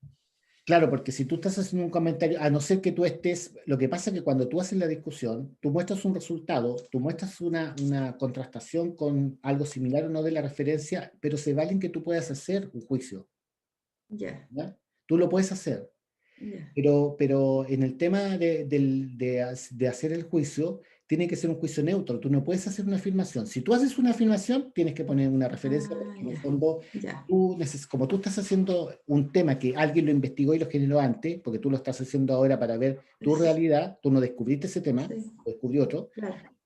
Claro, porque si tú estás haciendo un comentario, a no ser que tú estés, lo que pasa es que cuando tú haces la discusión, tú muestras un resultado, tú muestras una contrastación con algo similar o no de la referencia, pero se vale que tú puedas hacer un juicio. Ya. ¿Ya? Tú lo puedes hacer. Ya. Pero en el tema de hacer el juicio, tiene que ser un juicio neutro. Tú no puedes hacer una afirmación. Si tú haces una afirmación, tienes que poner una referencia, porque en el fondo, como tú estás haciendo un tema que alguien lo investigó y lo generó antes, porque tú lo estás haciendo ahora para ver tu realidad, tú no descubriste ese tema, lo descubrió otro,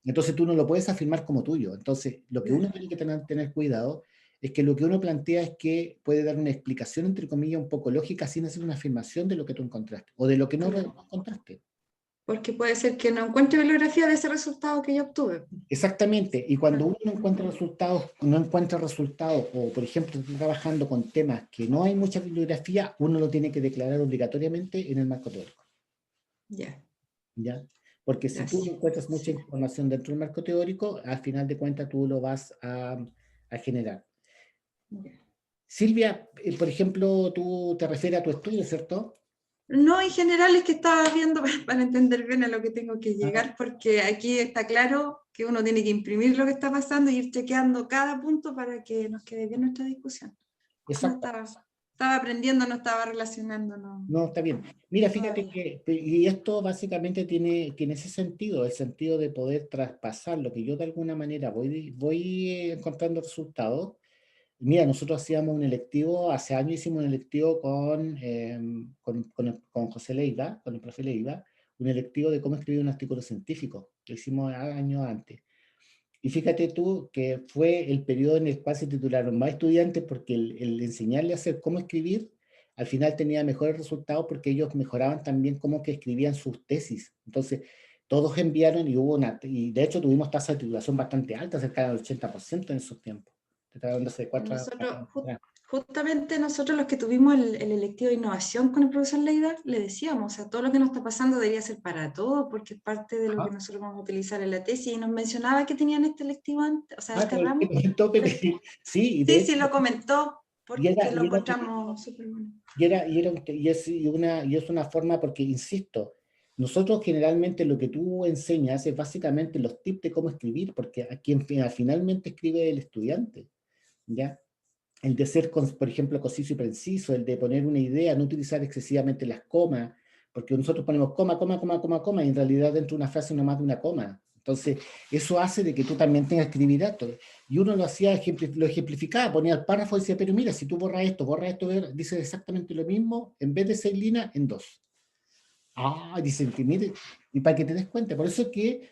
entonces tú no lo puedes afirmar como tuyo. Entonces, lo que uno tiene que tener cuidado es que lo que uno plantea es que puede dar una explicación, entre comillas, un poco lógica, sin hacer una afirmación de lo que tú encontraste, o de lo que no encontraste. Porque puede ser que no encuentre bibliografía de ese resultado que yo obtuve. Exactamente, y cuando uno no encuentra resultados, o por ejemplo, está trabajando con temas que no hay mucha bibliografía, uno lo tiene que declarar obligatoriamente en el marco teórico. ¿Ya? Porque si tú no encuentras mucha información dentro del marco teórico, al final de cuentas tú lo vas a generar. Silvia, por ejemplo, tú te refieres a tu estudio, ¿cierto? No, en general es que estaba viendo para entender bien a lo que tengo que llegar, porque aquí está claro que uno tiene que imprimir lo que está pasando y ir chequeando cada punto para que nos quede bien nuestra discusión. Exacto. No estaba aprendiendo, no estaba relacionando. No, está bien. Mira, fíjate que, y esto básicamente tiene ese sentido, el sentido de poder traspasar lo que yo de alguna manera voy encontrando resultados. Mira, nosotros hacíamos un electivo, hace años hicimos un electivo con José Leiva, con el profe Leiva, un electivo de cómo escribir un artículo científico, que hicimos años antes. Y fíjate tú que fue el periodo en el cual se titularon más estudiantes porque el enseñarle a hacer cómo escribir, al final tenía mejores resultados porque ellos mejoraban también cómo que escribían sus tesis. Entonces, todos enviaron y de hecho tuvimos tasa de titulación bastante alta, cerca del 80% en esos tiempos. Justamente nosotros los que tuvimos el electivo de innovación con el profesor Leiva, le decíamos, o sea, todo lo que nos está pasando debería ser para todo, porque es parte de lo que nosotros vamos a utilizar en la tesis, y nos mencionaba que tenían este electivo antes, o sea, este ramo. Sí, sí, lo comentó, porque lo encontramos súper bueno. Y es una forma, porque insisto, nosotros generalmente lo que tú enseñas es básicamente los tips de cómo escribir, porque a quien finalmente escribe el estudiante, ¿ya? El de ser, por ejemplo, conciso y preciso, el de poner una idea, no utilizar excesivamente las comas, porque nosotros ponemos coma, y en realidad dentro de una frase no más de una coma. Entonces, eso hace de que tú también tengas que escribir esto. Y uno lo hacía, lo ejemplificaba, ponía el párrafo y decía, pero mira, si tú borras esto, dice exactamente lo mismo, en vez de 6 líneas, en 2. Dicen que mire, y para que te des cuenta, por eso es que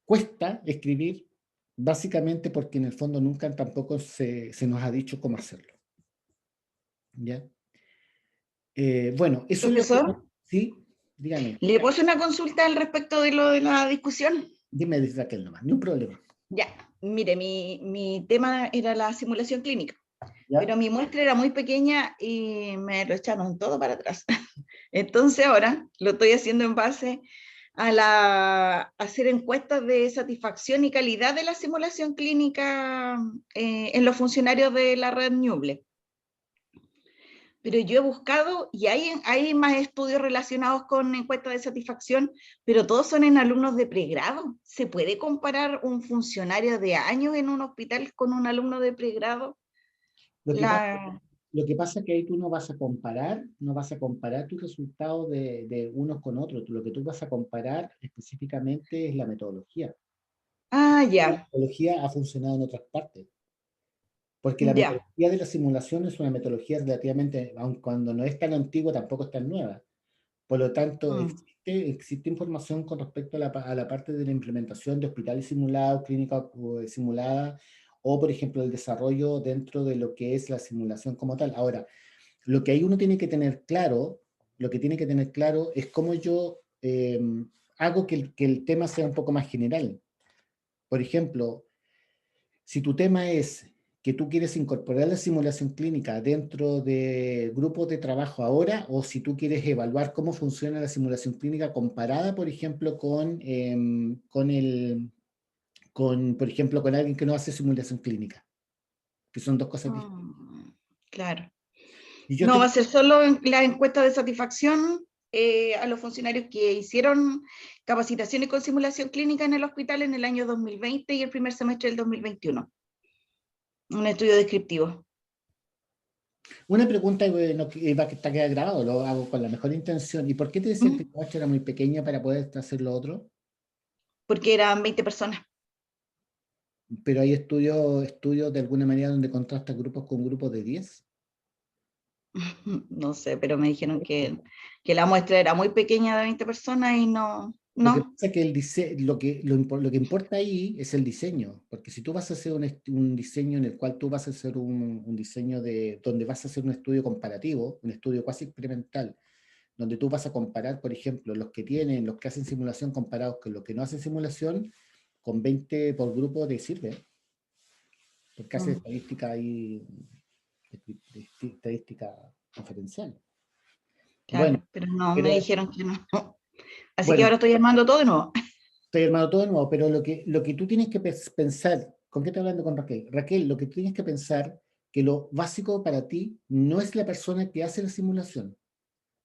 cuesta escribir, básicamente porque en el fondo nunca tampoco se nos ha dicho cómo hacerlo. ¿Ya? Bueno, eso es lo que... Profesor, Sí, dígame. ¿le puedo hacer una consulta al respecto de lo de la discusión? Dime, dice Raquel nomás, ni un problema. Ya, mire, mi tema era la simulación clínica, ¿Ya? pero mi muestra era muy pequeña y me lo echaron todo para atrás. Entonces ahora lo estoy haciendo en base a hacer encuestas de satisfacción y calidad de la simulación clínica en los funcionarios de la red Ñuble. Pero yo he buscado y hay más estudios relacionados con encuestas de satisfacción, pero todos son en alumnos de pregrado. ¿Se puede comparar un funcionario de años en un hospital con un alumno de pregrado? Lo que pasa, La... lo que pasa es que ahí tú no vas a comparar tus resultados de unos con otros. Lo que tú vas a comparar específicamente es la metodología. Ah, La ya, metodología ha funcionado en otras partes. Porque la ya. metodología de la simulación es una metodología relativamente, aun cuando no es tan antigua, tampoco es tan nueva. Por lo tanto, Mm. existe información con respecto a la parte de la implementación de hospitales simulados, clínicas simuladas, o por ejemplo el desarrollo dentro de lo que es la simulación como tal. Ahora, lo que ahí uno tiene que tener claro, lo que tiene que tener claro es cómo yo hago que el tema sea un poco más general. Por ejemplo, si tu tema es que tú quieres incorporar la simulación clínica dentro de grupos de trabajo ahora, o si tú quieres evaluar cómo funciona la simulación clínica comparada, por ejemplo, por ejemplo, con alguien que no hace simulación clínica, que son dos cosas distintas. Claro. Y yo No, te, va a ser solo la encuesta de satisfacción a los funcionarios que hicieron capacitaciones con simulación clínica en el hospital en el año 2020 y el primer semestre del 2021. Un estudio descriptivo. una pregunta no, que va a quedar grabado, lo hago con la mejor intención. ¿Y por qué te decían que ¿Mm? tu muestra era muy pequeña para poder hacer lo otro? Porque eran 20 personas. Pero hay estudios de alguna manera donde contrastas grupos con grupos de 10. No sé, pero me dijeron que la muestra era muy pequeña de 20 personas y no, Lo que no. pasa es que lo que importa ahí es el diseño, porque si tú vas a hacer un diseño en el cual tú vas a hacer un diseño donde vas a hacer un estudio comparativo, un estudio casi experimental, donde tú vas a comparar, por ejemplo, los que hacen simulación comparados con los que no hacen simulación, con 20 por grupo te sirve, porque hace Mm, estadística ahí, estadística diferencial. Bueno, claro, pero no, me pero dijeron que no. Así que bueno, ahora estoy armando todo de nuevo. estoy armado todo de nuevo, pero lo que tú tienes que pensar, ¿con qué estoy hablando con Raquel? Raquel, lo que tú tienes que pensar que lo básico para ti no es la persona que hace la simulación.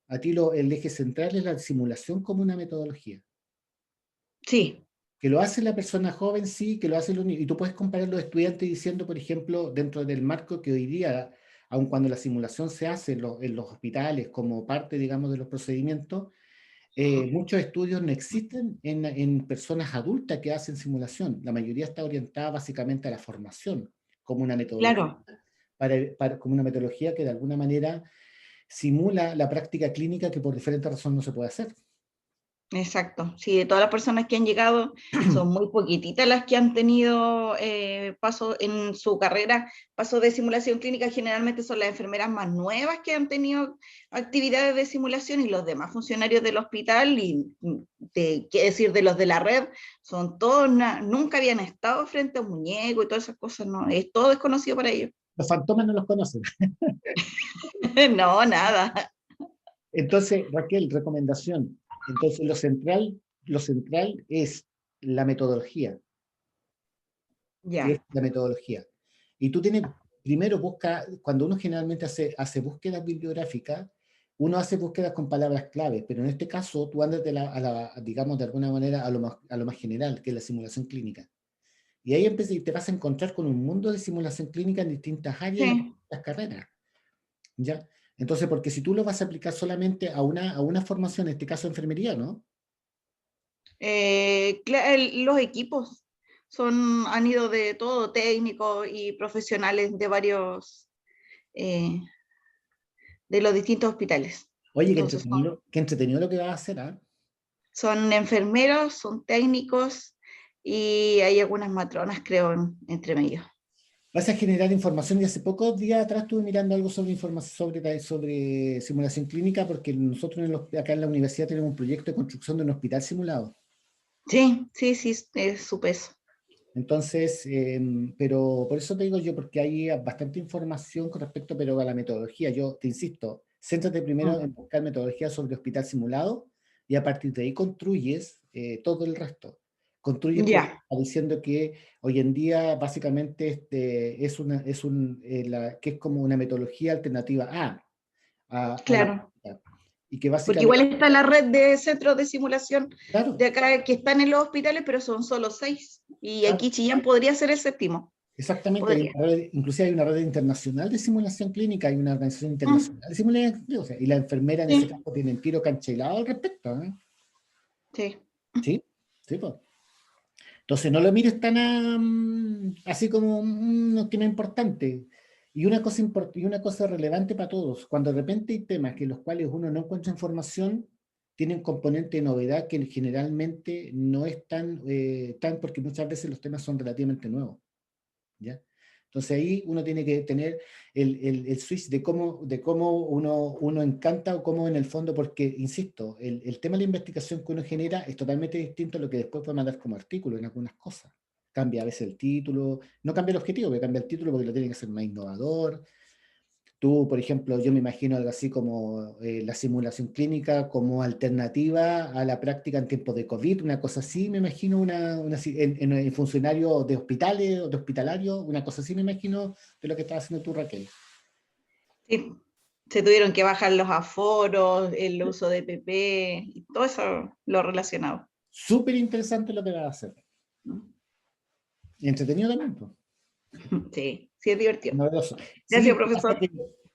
A ti el eje central es la simulación como una metodología. Sí. Que lo hace la persona joven, sí, que lo hace los niños. Y tú puedes comparar los estudiantes diciendo, por ejemplo, dentro del marco que hoy día, aun cuando la simulación se hace en los hospitales como parte, digamos, de los procedimientos, muchos estudios no existen en personas adultas que hacen simulación. La mayoría está orientada básicamente a la formación, como una metodología, Claro. como una metodología que de alguna manera simula la práctica clínica que por diferentes razones no se puede hacer. Exacto, sí, de todas las personas que han llegado, son muy poquititas las que han tenido paso en su carrera, paso de simulación clínica, generalmente son las enfermeras más nuevas que han tenido actividades de simulación y los demás funcionarios del hospital y qué decir de los de la red, son todos, nunca habían estado frente a un muñeco y todas esas cosas, no, es todo desconocido para ellos. Los fantomas no los conocen. No, nada. Entonces, Raquel, recomendación. Entonces, lo central es la metodología, es Ya, la metodología. Y tú tienes, primero cuando uno generalmente hace búsquedas bibliográficas, uno hace búsquedas con palabras claves, pero en este caso tú andas digamos, de alguna manera a lo más general, que es la simulación clínica. Y ahí y te vas a encontrar con un mundo de simulación clínica en distintas áreas y en sí. distintas carreras. ¿Ya? Entonces, porque si tú lo vas a aplicar solamente a una formación, en este caso enfermería, ¿no? Los equipos han ido de todo, técnicos y profesionales de varios, eh, de los distintos hospitales. Oye, Entonces qué entretenido lo que vas a hacer, ¿ah? son enfermeros, son técnicos y hay algunas matronas, creo, entre medio. vas a generar información y hace pocos días atrás estuve mirando algo sobre información sobre simulación clínica porque nosotros acá en la universidad tenemos un proyecto de construcción de un hospital simulado. Sí, sí, sí, es su peso. Entonces, pero por eso te digo yo, porque hay bastante información con respecto pero a la metodología. Yo te insisto, céntrate primero en buscar metodología sobre hospital simulado y a partir de ahí construyes todo el resto. Construyes Ya, diciendo que hoy en día básicamente que es como una metodología alternativa a la claro. y que Porque igual básicamente, está la red de centros de simulación claro, de acá que están en los hospitales, pero son solo 6. Y claro. aquí Chillán podría ser el séptimo. Exactamente, Podría. inclusive hay una red internacional de simulación clínica, hay una organización Mm, internacional de simulación clínica, o sea, y la enfermera en ese sí, campo tiene el tiro cancelado al respecto, ¿eh? sí. Sí, sí, pues. Entonces no lo mires tan así como que no es importante. Y una cosa relevante para todos, cuando de repente hay temas que los cuales uno no encuentra información, tienen componente de novedad que generalmente no es tan porque muchas veces los temas son relativamente nuevos. ¿Ya? Entonces ahí uno tiene que tener el switch de cómo uno encanta o cómo en el fondo, porque, insisto, el tema de la investigación que uno genera es totalmente distinto a lo que después puede mandar como artículo en algunas cosas. Cambia a veces el título, no cambia el objetivo, pero cambia el título porque lo tiene que hacer más innovador. Tú, por ejemplo, yo me imagino algo así como la simulación clínica como alternativa a la práctica en tiempos de COVID, una cosa así, me imagino en funcionarios de hospitales o de hospitalarios, una cosa así me imagino de lo que estás haciendo tú, Raquel. Sí. Se tuvieron que bajar los aforos, el uso de PP, y todo eso lo relacionado. Súper interesante lo que vas a hacer. Y entretenido también, pues. Sí, sí es divertido. Novedoso. Sí, Gracias, profesor.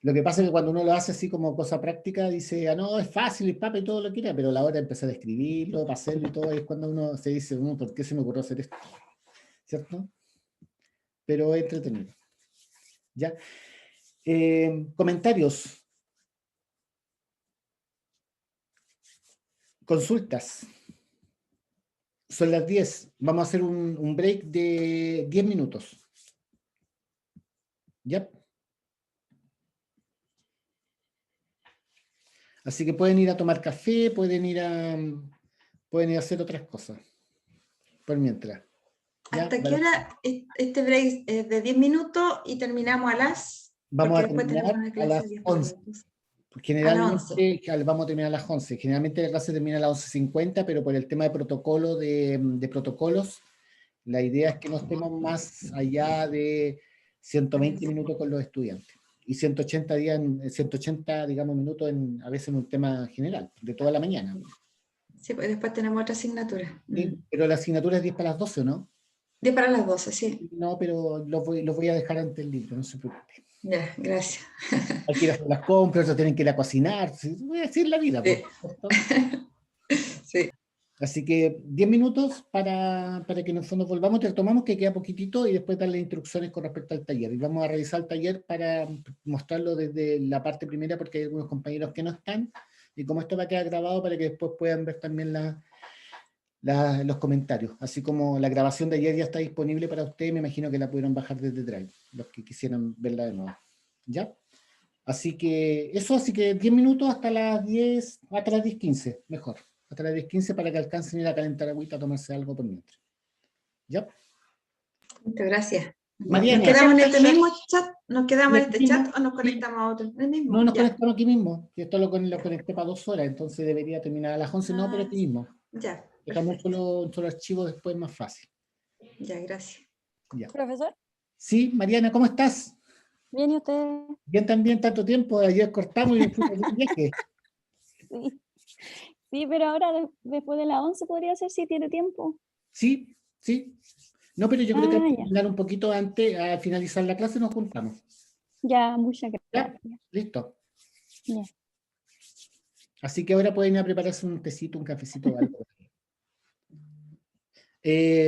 lo que pasa es que cuando uno lo hace así como cosa práctica, dice, ah, no, es fácil, y papa y todo lo que era, pero a la hora de empezar a escribirlo, para hacerlo y todo, es cuando uno se dice, ¿por qué se me ocurrió hacer esto? ¿Cierto? Pero es entretenido. ¿Ya? Comentarios, consultas. Son las 10. Vamos a hacer un break de 10 minutos. ¿Ya? Así que pueden ir a tomar café, pueden ir a hacer otras cosas. Por mientras. ¿Ya? ¿Hasta qué hora este break es de 10 minutos y terminamos a las? Vamos Porque a después tenemos terminar una a clase las de 10 para 11. las 12. A las 11. Generalmente vamos a terminar a las 11. Generalmente la clase termina a las 11:50, pero por el tema de protocolo, de protocolos, la idea es que no estemos más allá de 120 minutos con los estudiantes. Y 180, digamos, minutos a veces en un tema general, de toda la mañana. Sí, pues después tenemos otra asignatura. ¿Sí? Pero la asignatura es 10 para las 12, ¿no? 10 para las 12, sí. No, pero los voy a dejar ante el libro, no se preocupe. Ya, gracias. Hay que ir a hacer las compras, otros tienen que ir a cocinar. Voy a decir la vida, Sí. ¿cierto? Sí. Así que 10 minutos para que en el fondo volvamos, te retomamos que queda poquitito y después darle instrucciones con respecto al taller. Y vamos a revisar el taller para mostrarlo desde la parte primera porque hay algunos compañeros que no están y como esto va a quedar grabado para que después puedan ver también los comentarios. Así como la grabación de ayer ya está disponible para ustedes, me imagino que la pudieron bajar desde Drive, los que quisieran verla de nuevo. ¿Ya? Así que 10 minutos hasta las 10:15, mejor. Hasta las 10:15 para que alcancen a ir a calentar agüita, a tomarse algo por mientras. ¿Ya? Muchas gracias. Mariana. ¿Nos quedamos en este Gracias, mismo chat? ¿Nos quedamos en este Mismo, chat o nos sí. conectamos a otro? En el mismo. No, nos Ya. conectamos aquí mismo. Esto lo conecté para 2 horas, entonces debería terminar a las 11, no, pero aquí mismo. Ya. Dejamos Perfecto. un solo archivo, después más fácil. Ya, gracias. Ya. Profesor, Sí, Mariana, ¿cómo estás? bien y usted. Bien también, tanto tiempo. Ayer cortamos y fuimos de un viaje. Sí, sí, pero ahora después de las 11 podría ser si tiene tiempo. Sí, sí. No, pero yo creo que Ah, al ya. terminar un poquito antes, al finalizar la clase, nos juntamos. Ya, muchas ¿Ya? gracias. Listo. Ya. Así que ahora pueden ir a prepararse un tecito, un cafecito o algo.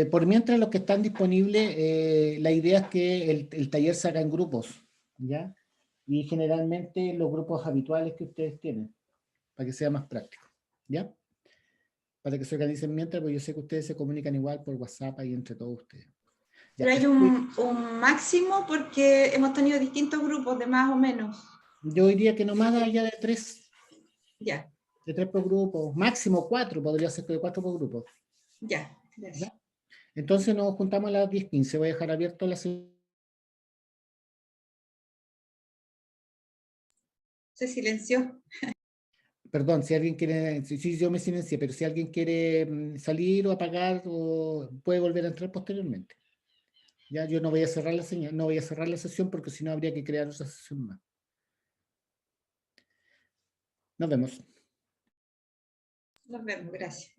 Por mientras, los que están disponibles, la idea es que el taller se haga en grupos, ¿ya? Y generalmente los grupos habituales que ustedes tienen, para que sea más práctico, ¿ya? Para que se organicen mientras, porque yo sé que ustedes se comunican igual por WhatsApp ahí entre todos ustedes. Ya, Pero hay un máximo porque hemos tenido distintos grupos de más o menos. yo diría que no más allá Ya, de tres por grupo, máximo 4, podría ser de 4 por grupo. ya, gracias. ¿Ya? Entonces nos juntamos a las 10:15. Voy a dejar abierto la Se silenció. Perdón, si alguien quiere, si yo me silencié, pero si alguien quiere salir o apagar, o puede volver a entrar posteriormente. Ya yo no voy a cerrar la señal, no voy a cerrar la sesión porque si no habría que crear otra sesión más. Nos vemos. Nos vemos, gracias.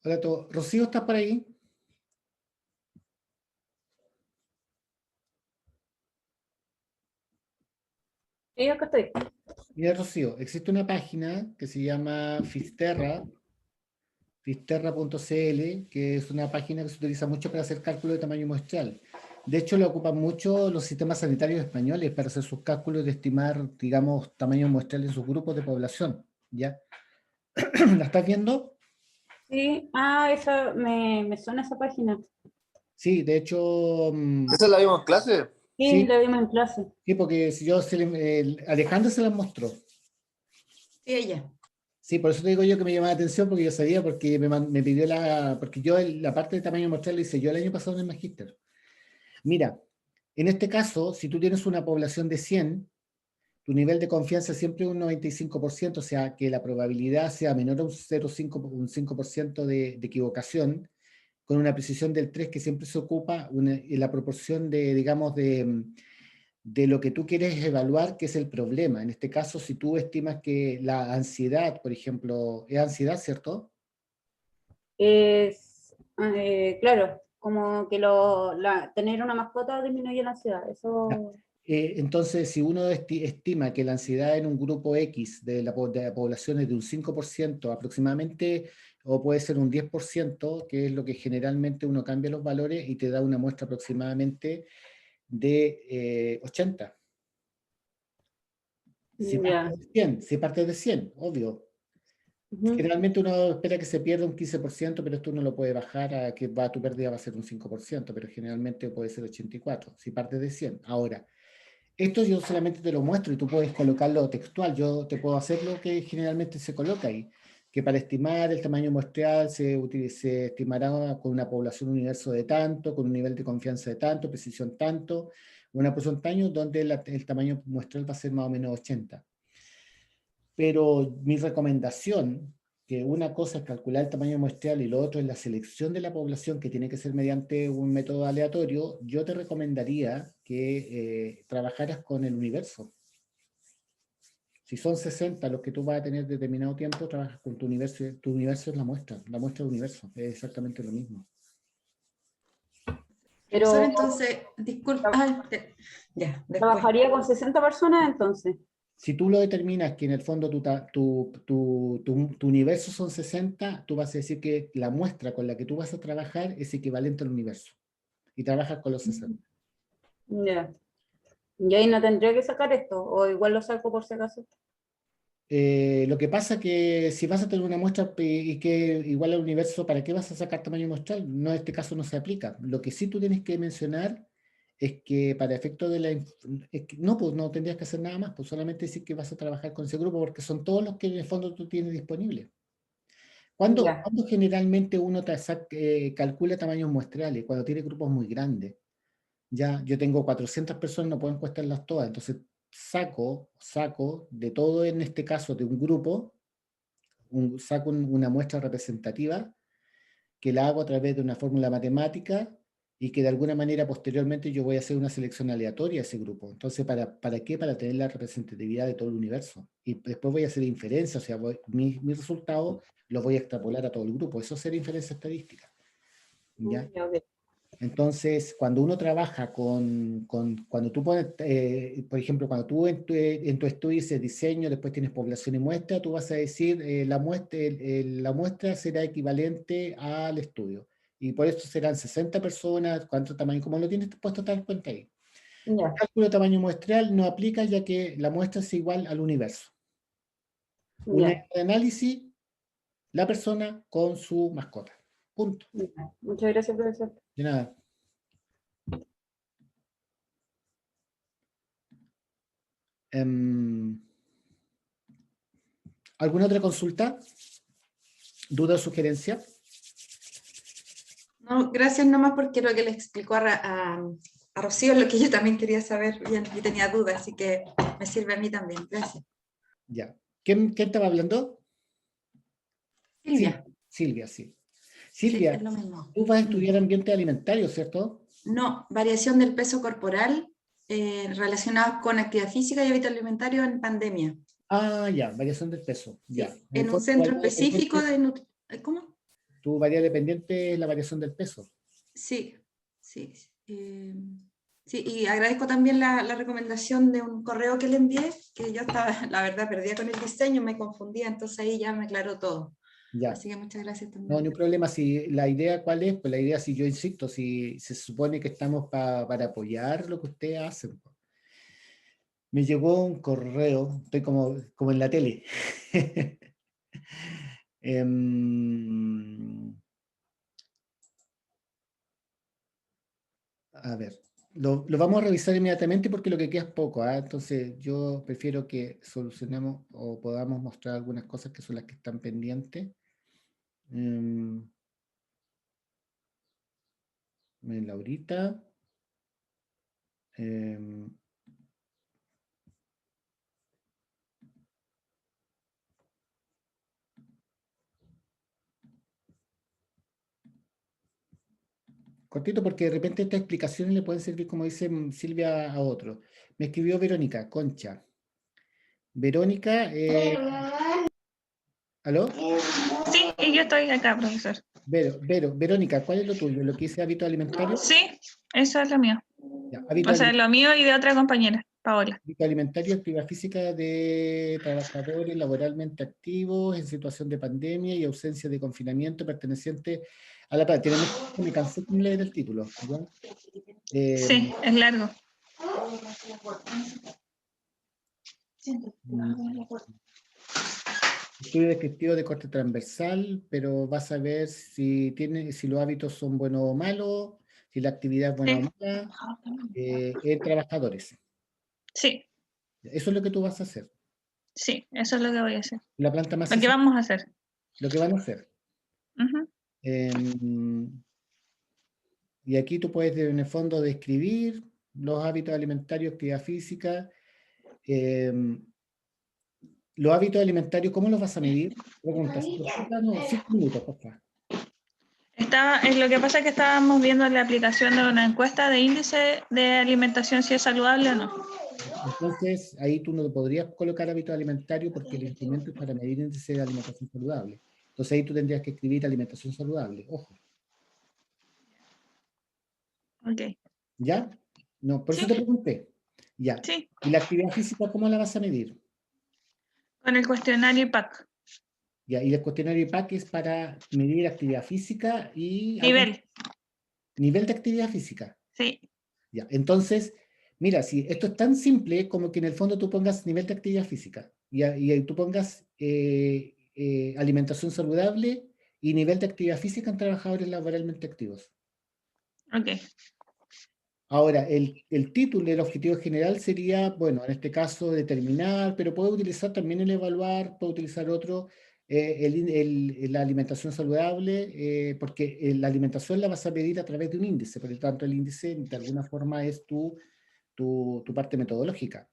Hola a todos. Rocío, ¿estás por ahí? Sí, acá estoy. Mira, Rocío, existe una página que se llama Fisterra, fisterra.cl, que es una página que se utiliza mucho para hacer cálculo de tamaño muestral. De hecho, la ocupan mucho los sistemas sanitarios españoles para hacer sus cálculos de estimar, digamos, tamaño muestral en sus grupos de población. ¿Ya? ¿La estás viendo? Sí, esa me suena esa página. Sí, de hecho, ¿Esa la vimos en clase? Sí, sí, la vimos en clase. sí, porque si yo Alejandro se las mostró. Sí, ella. Sí, por eso te digo yo que me llamaba la atención, porque yo sabía, porque me pidió porque yo la parte de tamaño muestral la hice yo el año pasado en el magíster. Mira, en este caso, si tú tienes una población de 100, tu nivel de confianza siempre es un 95%, o sea, que la probabilidad sea menor a un 0,5, un 5% de equivocación, con una precisión del 3 que siempre se ocupa en la proporción de, digamos, de lo que tú quieres evaluar, que es el problema. En este caso, si tú estimas que la ansiedad, por ejemplo, es ansiedad, ¿cierto? Claro, como que tener una mascota disminuye la ansiedad. Ya. Eso, Entonces, si uno estima que la ansiedad en un grupo X de la población es de un 5% aproximadamente, o puede ser un 10%, que es lo que generalmente uno cambia los valores y te da una muestra aproximadamente de 80. Si ya. partes de 100, si partes de 100, obvio. Ujú. Generalmente uno espera que se pierda un 15%, pero esto uno lo puede bajar a que tu pérdida va a ser un 5%, pero generalmente puede ser 84, si partes de 100. Ahora, esto yo solamente te lo muestro y tú puedes colocarlo textual. Yo te puedo hacer lo que generalmente se coloca ahí, que para estimar el tamaño muestral se estimará con una población universo de tanto, con un nivel de confianza de tanto, precisión tanto, una porcentaje donde el tamaño muestral va a ser más o menos 80. Pero mi recomendación, que una cosa es calcular el tamaño muestral y lo otro es la selección de la población, que tiene que ser mediante un método aleatorio, yo te recomendaría que trabajaras con el universo. Si son 60 los que tú vas a tener determinado tiempo, trabajas con tu universo es la muestra del universo, es exactamente lo mismo. Profesor, Pero entonces, disculpa. Ya, después. trabajaría con 60 personas entonces. Si tú lo determinas que en el fondo tu universo son 60, tú vas a decir que la muestra con la que tú vas a trabajar es equivalente al universo. Y trabajas con los 60. Ya. Y ahí no tendría que sacar esto, o igual lo saco por si acaso. Lo que pasa que si vas a tener una muestra y que igual al universo, ¿para qué vas a sacar tamaño muestral? No, en este caso no se aplica. Lo que sí tú tienes que mencionar es que para efecto de no, pues no tendrías que hacer nada más, pues solamente decir que vas a trabajar con ese grupo, porque son todos los que en el fondo tú tienes disponibles. ¿Cuándo Ya. generalmente uno calcula tamaños muestrales? Cuando tiene grupos muy grandes. Ya, yo tengo 400 personas, no puedo encuestarlas todas, entonces saco de todo, en este caso de un grupo, saco una muestra representativa que la hago a través de una fórmula matemática y que de alguna manera posteriormente yo voy a hacer una selección aleatoria a ese grupo. Entonces, ¿para qué? Para tener la representatividad de todo el universo. Y después voy a hacer inferencia, o sea, mis resultados los voy a extrapolar a todo el grupo. Eso es hacer inferencia estadística. ¿Ya? Ya, ok. Entonces, cuando uno trabaja cuando tú pones, por ejemplo, cuando tú en tu estudio dices diseño, después tienes población y muestra, tú vas a decir la muestra será equivalente al estudio. Y por eso serán 60 personas, cuánto tamaño, como lo tienes puesto tal cuenta ahí. El Ya, cálculo de tamaño muestral no aplica ya que la muestra es igual al universo. Una ya, de análisis, la persona con su mascota. Punto. ya. Muchas gracias, profesor. De nada. ¿Alguna otra consulta? ¿Duda o sugerencia? No, gracias nomás porque lo que le explicó a Rocío es lo que yo también quería saber bien y tenía dudas, así que me sirve a mí también. Gracias. Ya. ¿Quién estaba hablando? Silvia. Silvia, sí. Sí, Silvia, es lo mismo. tú vas a estudiar ambiente alimentario, ¿cierto? No, variación del peso corporal relacionada con actividad física y hábito alimentario en pandemia. Ah, ya, variación del peso. Ya. Sí, En el en un fondo, centro específico de nutrición. ¿Cómo? Tu variable pendiente es la variación del peso. Sí, sí. Sí, y agradezco también la recomendación de un correo que le envié, que yo estaba, la verdad, perdida con el diseño, me confundía, entonces ahí ya me aclaró todo. Ya. Así que muchas gracias No, también. ni un problema. Si la idea, ¿cuál es? Pues la idea, si yo insisto, si se supone que estamos para apoyar lo que ustedes hacen. Me llegó un correo, estoy como en la tele. Em, a ver, lo vamos a revisar inmediatamente porque lo que queda es poco, ¿ah? Entonces yo prefiero que solucionemos o podamos mostrar algunas cosas que son las que están pendientes. Em, Laurita. Em, Cortito porque de repente estas explicaciones le pueden servir, como dice Silvia, a otro. Me escribió Verónica, Concha. Verónica, ¿aló? Sí, y yo estoy acá, profesor. Verónica, ¿cuál es lo tuyo? ¿Lo que dice hábito alimentario? Sí, eso es lo mío. Ya, O sea, lo mío y de otra compañera, Paola. hábito alimentario, actividad física de trabajadores laboralmente activos en situación de pandemia y ausencia de confinamiento perteneciente a la práctica. Me cansé con leer el título, ¿ya? Sí, es largo. Estudio descriptivo de corte transversal, pero vas a ver si los hábitos son buenos o malos, si la actividad es buena o mala, en trabajadores. Sí, Eso es lo que tú vas a hacer. sí, eso es lo que voy a hacer. La planta más Lo que vamos a hacer. lo que van a hacer. Ujú. Y aquí tú puedes, en el fondo, describir los hábitos alimentarios, actividad física. Los hábitos alimentarios, ¿cómo los vas a medir? Preguntas. 5 minutos, por favor. Lo que pasa es que estábamos viendo la aplicación de una encuesta de índice de alimentación, si es saludable o no. Entonces, ahí tú no podrías colocar hábito alimentario porque el instrumento es para medir índice de alimentación saludable. Entonces ahí tú tendrías que escribir alimentación saludable, ojo. Ok. ¿Ya? No, por eso Sí. te pregunté. Ya. Sí, ¿Y la actividad física cómo la vas a medir? con el cuestionario IPAC. Ya. Y el cuestionario IPAC es para medir actividad física y Nivel. nivel de actividad física. Sí, Ya. Entonces, mira, si esto es tan simple como que en el fondo tú pongas nivel de actividad física y ahí tú pongas alimentación saludable y nivel de actividad física en trabajadores laboralmente activos. ok. Ahora, el título del objetivo general sería, bueno, en este caso determinar, pero puede utilizar también el evaluar, puede utilizar otro, la alimentación saludable, porque la alimentación la vas a medir a través de un índice, por lo tanto el índice de alguna forma es tu parte metodológica.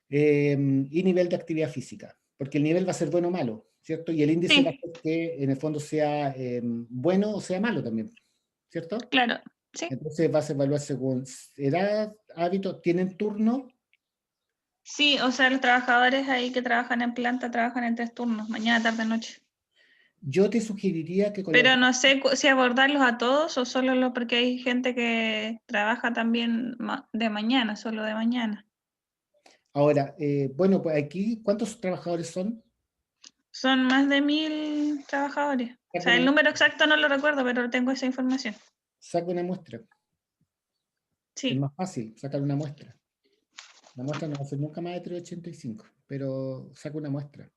Y nivel de actividad física, porque el nivel va a ser bueno o malo, ¿cierto? Y el índice va a Sí, ser que en el fondo sea bueno o sea malo también, ¿cierto? claro. Sí. Entonces vas a evaluar según edad, hábito, ¿tienen turno? Sí, o sea, los trabajadores ahí que trabajan en planta trabajan en 3 turnos, mañana, tarde, noche. Yo te sugeriría que Pero coloques, no sé si abordarlos a todos o solo porque hay gente que trabaja también de mañana, solo de mañana. ahora, bueno, pues aquí, ¿cuántos trabajadores son? Son más de 1000 trabajadores. O Saca sea, el una, número exacto no lo recuerdo, pero tengo esa información. saca una muestra, es Sí, más fácil sacar una muestra. La muestra no va a ser nunca más de 385, pero saca una muestra.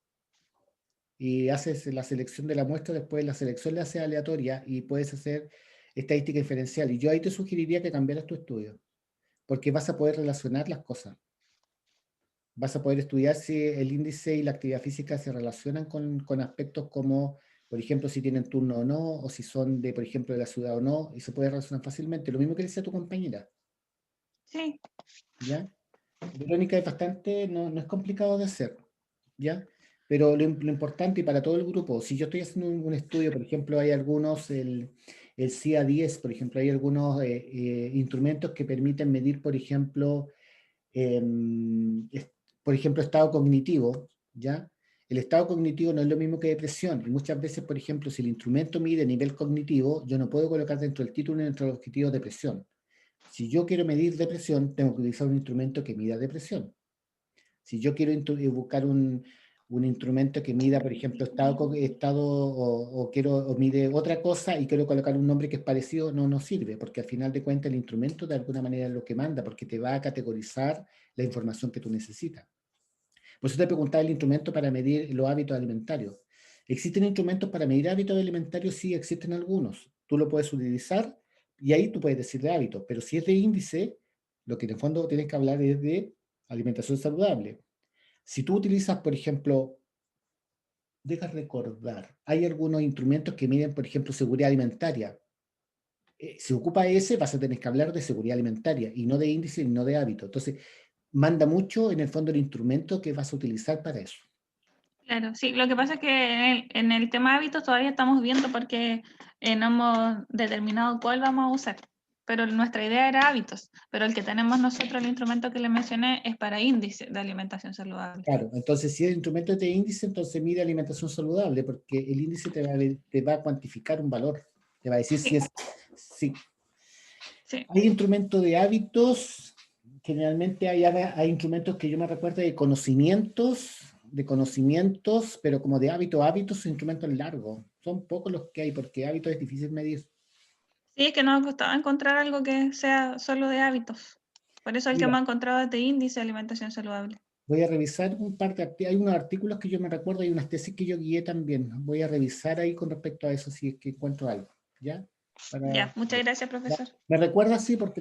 Y haces la selección de la muestra, después la selección la haces aleatoria y puedes hacer estadística inferencial. Y yo ahí te sugeriría que cambiaras tu estudio, porque vas a poder relacionar las cosas. Vas a poder estudiar si el índice y la actividad física se relacionan con aspectos como, por ejemplo, si tienen turno o no, o si son de, por ejemplo, de la ciudad o no, y se puede relacionar fácilmente. Lo mismo que decía tu compañera, sí. ¿ya? Verónica, es bastante, no es complicado de hacer, ¿ya? Pero lo importante y para todo el grupo, si yo estoy haciendo un estudio, por ejemplo, hay algunos, el CIA-10, por ejemplo, hay algunos instrumentos que permiten medir, por ejemplo, estado cognitivo, ¿ya? el estado cognitivo no es lo mismo que depresión. Y muchas veces, por ejemplo, si el instrumento mide nivel cognitivo, yo no puedo colocar dentro del título y dentro del objetivo depresión. Si yo quiero medir depresión, tengo que utilizar un instrumento que mida depresión. Si yo quiero buscar un instrumento que mida, por ejemplo, estado o mide otra cosa y quiero colocar un nombre que es parecido, no sirve, porque al final de cuentas el instrumento de alguna manera es lo que manda, porque te va a categorizar la información que tú necesitas. Por eso te preguntaba el instrumento para medir los hábitos alimentarios. ¿Existen instrumentos para medir hábitos alimentarios? Sí, existen algunos. Tú lo puedes utilizar y ahí tú puedes decir de hábitos, pero si es de índice, lo que en el fondo tienes que hablar es de alimentación saludable. Si tú utilizas, por ejemplo, deja recordar, hay algunos instrumentos que miden, por ejemplo, seguridad alimentaria. Si ocupa ese, vas a tener que hablar de seguridad alimentaria y no de índice y no de hábito. Entonces, manda mucho en el fondo el instrumento que vas a utilizar para eso. Claro, sí, lo que pasa es que en el tema de hábitos todavía estamos viendo porque no hemos determinado cuál vamos a usar, pero nuestra idea era hábitos, pero el que tenemos nosotros, el instrumento que le mencioné, es para índice de alimentación saludable. Claro, entonces si el instrumento es de índice, entonces mide alimentación saludable, porque el índice te va a cuantificar un valor, te va a decir si es... Sí. Sí. Hay instrumentos de hábitos, generalmente hay instrumentos que yo me recuerdo de conocimientos, pero como de hábitos son instrumentos largos. Son pocos los que hay, porque hábitos es difícil medir. Sí, es que nos costaba encontrar algo que sea solo de hábitos. Por eso el que Mira, hemos encontrado es de índice de alimentación saludable. voy a revisar un par de hay unos artículos que yo me recuerdo, hay unas tesis que yo guié también. Voy a revisar ahí con respecto a eso si es que encuentro algo. ¿Ya? Ya, muchas gracias, profesor. Me recuerda así porque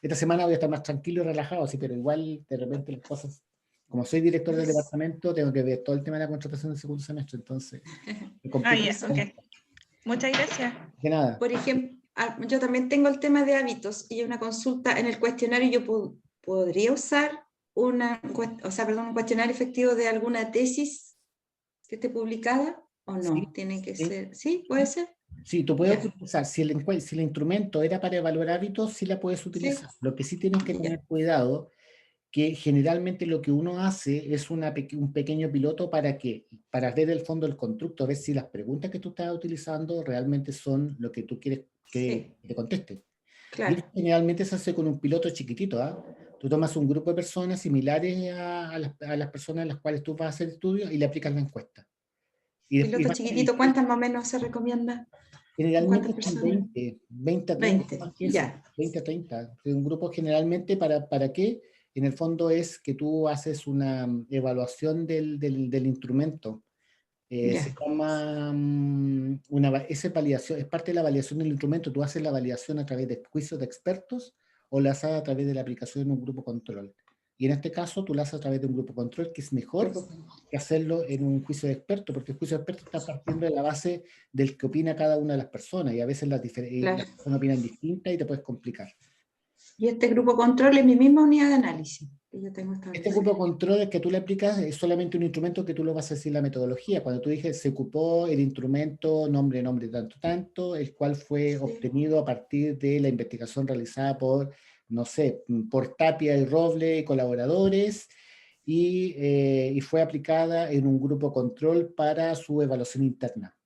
esta semana voy a estar más tranquilo y relajado, sí, pero igual de repente las cosas, como soy director del departamento, tengo que ver todo el tema de la contratación del segundo semestre, entonces me complica. Ya, ok. Muchas gracias. De nada. Por ejemplo, yo también tengo el tema de hábitos y una consulta en el cuestionario. Yo podría usar un cuestionario efectivo de alguna tesis que esté publicada o no. Sí, Tiene que sí. ser. ¿Sí? ¿Puede ser? Sí, tú puedes Ya. utilizar, si el instrumento era para evaluar hábitos, sí la puedes utilizar. Sí. Lo que sí tienes que Ya. tener cuidado, que generalmente lo que uno hace es un pequeño piloto para ver el fondo del constructo, ver si las preguntas que tú estás utilizando realmente son lo que tú quieres que Sí. te conteste. Y Claro. eso generalmente se hace con un piloto chiquitito, ¿ah? Tú tomas un grupo de personas similares a las personas a las cuales tú vas a hacer estudios y le aplicas la encuesta. Y Piloto chiquitito, ¿cuántas más o menos se recomienda? generalmente ¿Cuántas son personas? 20 a 30, 20, más que eso, ya. 20 a 30. Un grupo generalmente, ¿para qué? En el fondo es que tú haces una evaluación del instrumento. Ya. Se llama esa validación, es parte de la validación del instrumento. Tú haces la validación a través de juicios de expertos o la haces a través de la aplicación de un grupo control. Y en este caso tú la haces a través de un grupo control, que es mejor que hacerlo en un juicio de expertos, porque el juicio de expertos está partiendo de la base del que opina cada una de las personas, y a veces las Claro. personas opinan distintas y te puedes complicar. Y este grupo control es mi misma unidad de análisis que yo tengo Este establecida. grupo de controles que tú le aplicas es solamente un instrumento que tú lo vas a decir la metodología. Cuando tú dices se ocupó el instrumento nombre, tanto, el cual fue obtenido a partir de la investigación realizada por, no sé, por Tapia y Roble y colaboradores, y fue aplicada en un grupo control para su evaluación interna,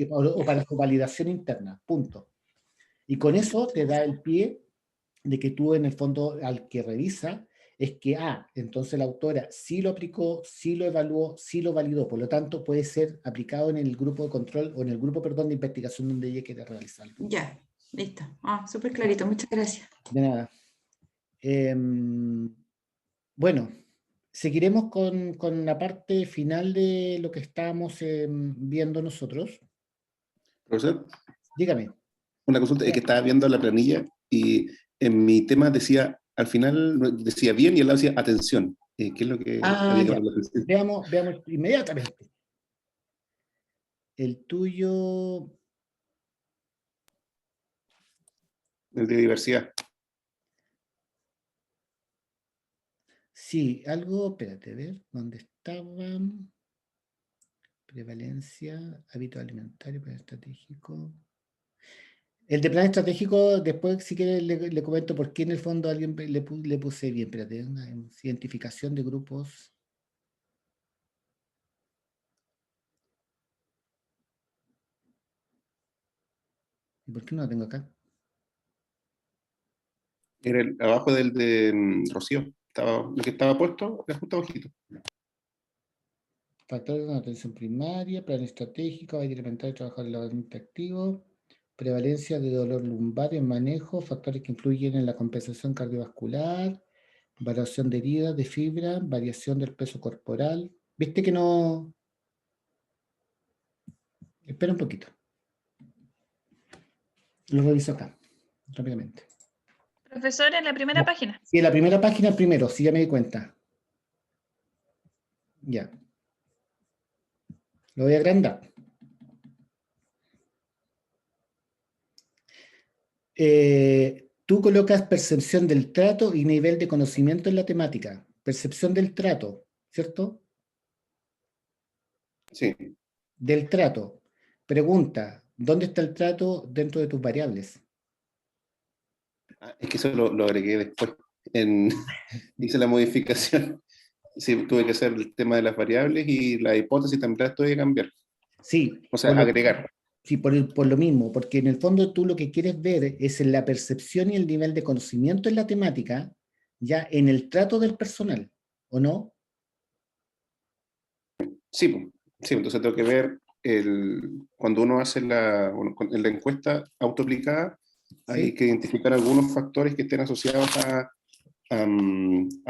o para su validación interna, punto. Y con eso te da el pie de que tú en el fondo al que revisa es que, entonces la autora sí lo aplicó, sí lo evaluó, sí lo validó, por lo tanto puede ser aplicado en el grupo de control o en el grupo, perdón, de investigación donde ella quiere realizarlo. Ya, listo. Súper clarito, muchas gracias. De nada. Bueno, seguiremos con la parte final de lo que estábamos viendo nosotros. Profesor, Dígame. una consulta, es que estaba viendo la planilla y en mi tema decía, al final decía bien y al lado decía atención. ¿Qué es lo que había que Ya. ponerle atención? Veamos inmediatamente. El tuyo... El de diversidad. Sí, algo, espérate, a ver, ¿dónde estaba? Prevalencia, hábito alimentario, plan estratégico. El de plan estratégico, después si quiere le comento por qué en el fondo alguien le puse bien, espérate, una identificación de grupos. ¿Y por qué no la tengo acá? Era abajo del de Rocío. Lo que estaba puesto, era justo abajito. Factores de atención primaria, plan estratégico, hay que alimentar y trabajar el laborante activo, prevalencia de dolor lumbar en manejo, factores que influyen en la compensación cardiovascular, variación de heridas, de fibra, variación del peso corporal. ¿Viste que no? Espera un poquito. Lo reviso acá, rápidamente. Profesor, en la primera No. página. Sí, en la primera página primero, sí, ya me di cuenta. Ya. Lo voy a agrandar. Tú colocas percepción del trato y nivel de conocimiento en la temática. Percepción del trato, ¿cierto? Sí. Del trato. Pregunta, ¿dónde está el trato dentro de tus variables? Es que eso lo agregué después. Hice la modificación. Sí, tuve que hacer el tema de las variables y la hipótesis también la tuve que cambiar. Sí. O sea, agregar. Sí, por lo mismo, porque en el fondo tú lo que quieres ver es en la percepción y el nivel de conocimiento en la temática, ya en el trato del personal, ¿o no? Sí, sí, entonces tengo que ver cuando uno hace en la encuesta autoaplicada, hay ¿Sí? que identificar algunos factores que estén asociados a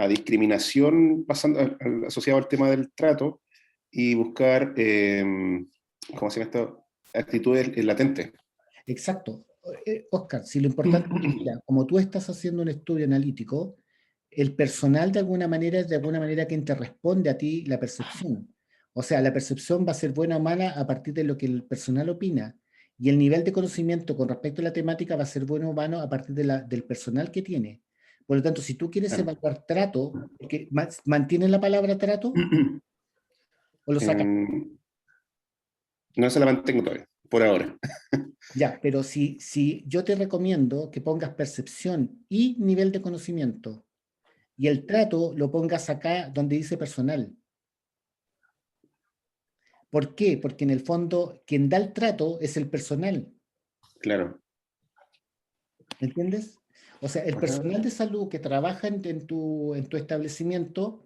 discriminación, asociado al tema del trato, y buscar, ¿cómo se llama esto? Actitudes latentes. Exacto. Oscar, si lo importante es que, mira, como tú estás haciendo un estudio analítico, el personal de alguna manera es de alguna manera quien te responde a ti la percepción. O sea, la percepción va a ser buena o mala a partir de lo que el personal opina. Y el nivel de conocimiento con respecto a la temática va a ser bueno o malo a partir del personal que tiene. Por lo tanto, si tú quieres Claro. evaluar trato, porque ¿mantienes la palabra trato o lo sacas? No se la mantengo todavía, por ahora. Ya, pero si yo te recomiendo que pongas percepción y nivel de conocimiento, y el trato lo pongas acá donde dice personal. ¿Por qué? Porque en el fondo quien da el trato es el personal. Claro. ¿Entiendes? O sea, el Ajá. personal de salud que trabaja en tu establecimiento,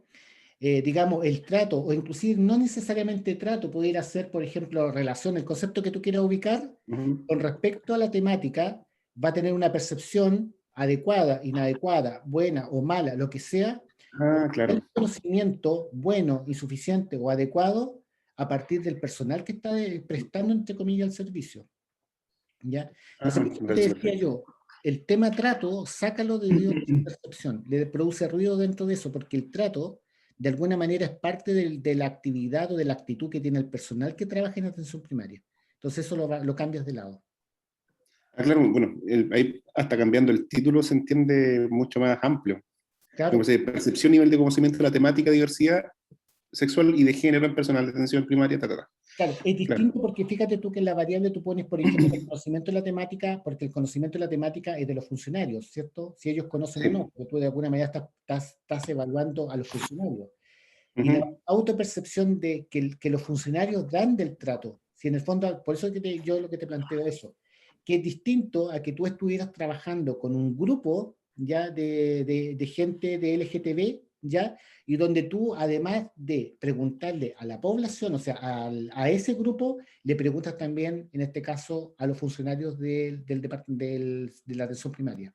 digamos, el trato, o inclusive no necesariamente trato, pudiera ser, por ejemplo, relación, el concepto que tú quieras ubicar, con respecto a la temática, va a tener una percepción adecuada, inadecuada, buena o mala, lo que sea, Claro. el conocimiento bueno y suficiente o adecuado a partir del personal que está prestando, entre comillas, el servicio. ¿Ya? Entonces, por eso te decía yo, el tema trato, sácalo de percepción, le produce ruido dentro de eso, porque el trato, de alguna manera, es parte de la actividad o de la actitud que tiene el personal que trabaja en atención primaria. Entonces, eso lo cambias de lado. Claro, bueno, ahí hasta cambiando el título se entiende mucho más amplio. Claro. Como se dice, percepción, nivel de conocimiento de la temática, diversidad sexual y de género en personal de atención primaria, Claro, es distinto porque fíjate tú que en la variable tú pones, por ejemplo, el conocimiento de la temática, porque el conocimiento de la temática es de los funcionarios, ¿cierto? Si ellos conocen o no, porque tú de alguna manera estás evaluando a los funcionarios. Y la autopercepción de que los funcionarios dan del trato, si en el fondo, por eso es que yo lo que te planteo eso, que es distinto a que tú estuvieras trabajando con un grupo ya de gente de LGTB, ¿ya? Y donde tú, además de preguntarle a la población, o sea, a ese grupo, le preguntas también, en este caso, a los funcionarios de la atención primaria,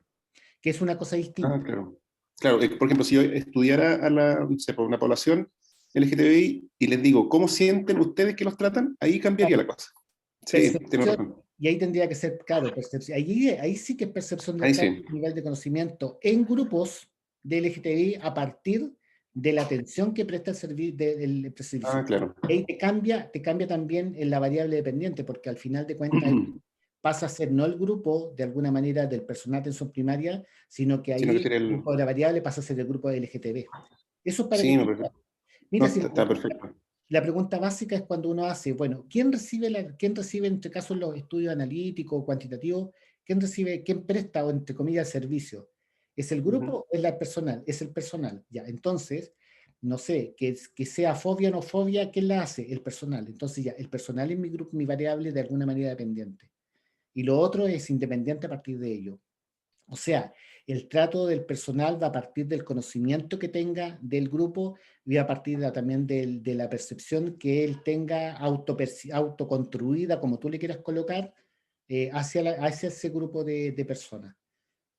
que es una cosa distinta. Claro. Claro, por ejemplo, si yo estudiara no sé, por una población LGTBI y les digo, ¿cómo sienten ustedes que los tratan? Ahí cambiaría la cosa. Sí, tienes razón. Y ahí tendría que ser, claro, percepción. Ahí sí que es percepción del nivel de conocimiento en grupos de LGTBI a partir de la atención que presta el servicio. Claro. Ahí te cambia también en la variable dependiente, porque al final de cuentas pasa a ser no el grupo, de alguna manera, del personal de atención primaria, sino que ahí el grupo de la variable pasa a ser el grupo de LGTB. Eso es para que... Mira, está perfecto. La pregunta básica es cuando uno hace, bueno, ¿quién recibe, en este caso en los estudios analíticos, cuantitativos, quién presta o entre comillas el servicio? ¿Es el grupo o es el personal? Es el personal, ya. Entonces, no sé, que sea fobia o no fobia, ¿quién la hace? El personal. Entonces ya, el personal es mi grupo, mi variable de alguna manera dependiente. y lo otro es independiente a partir de ello. O sea, el trato del personal va a partir del conocimiento que tenga del grupo y a partir también de la percepción que él tenga autoconstruida, como tú le quieras colocar, hacia ese grupo de personas.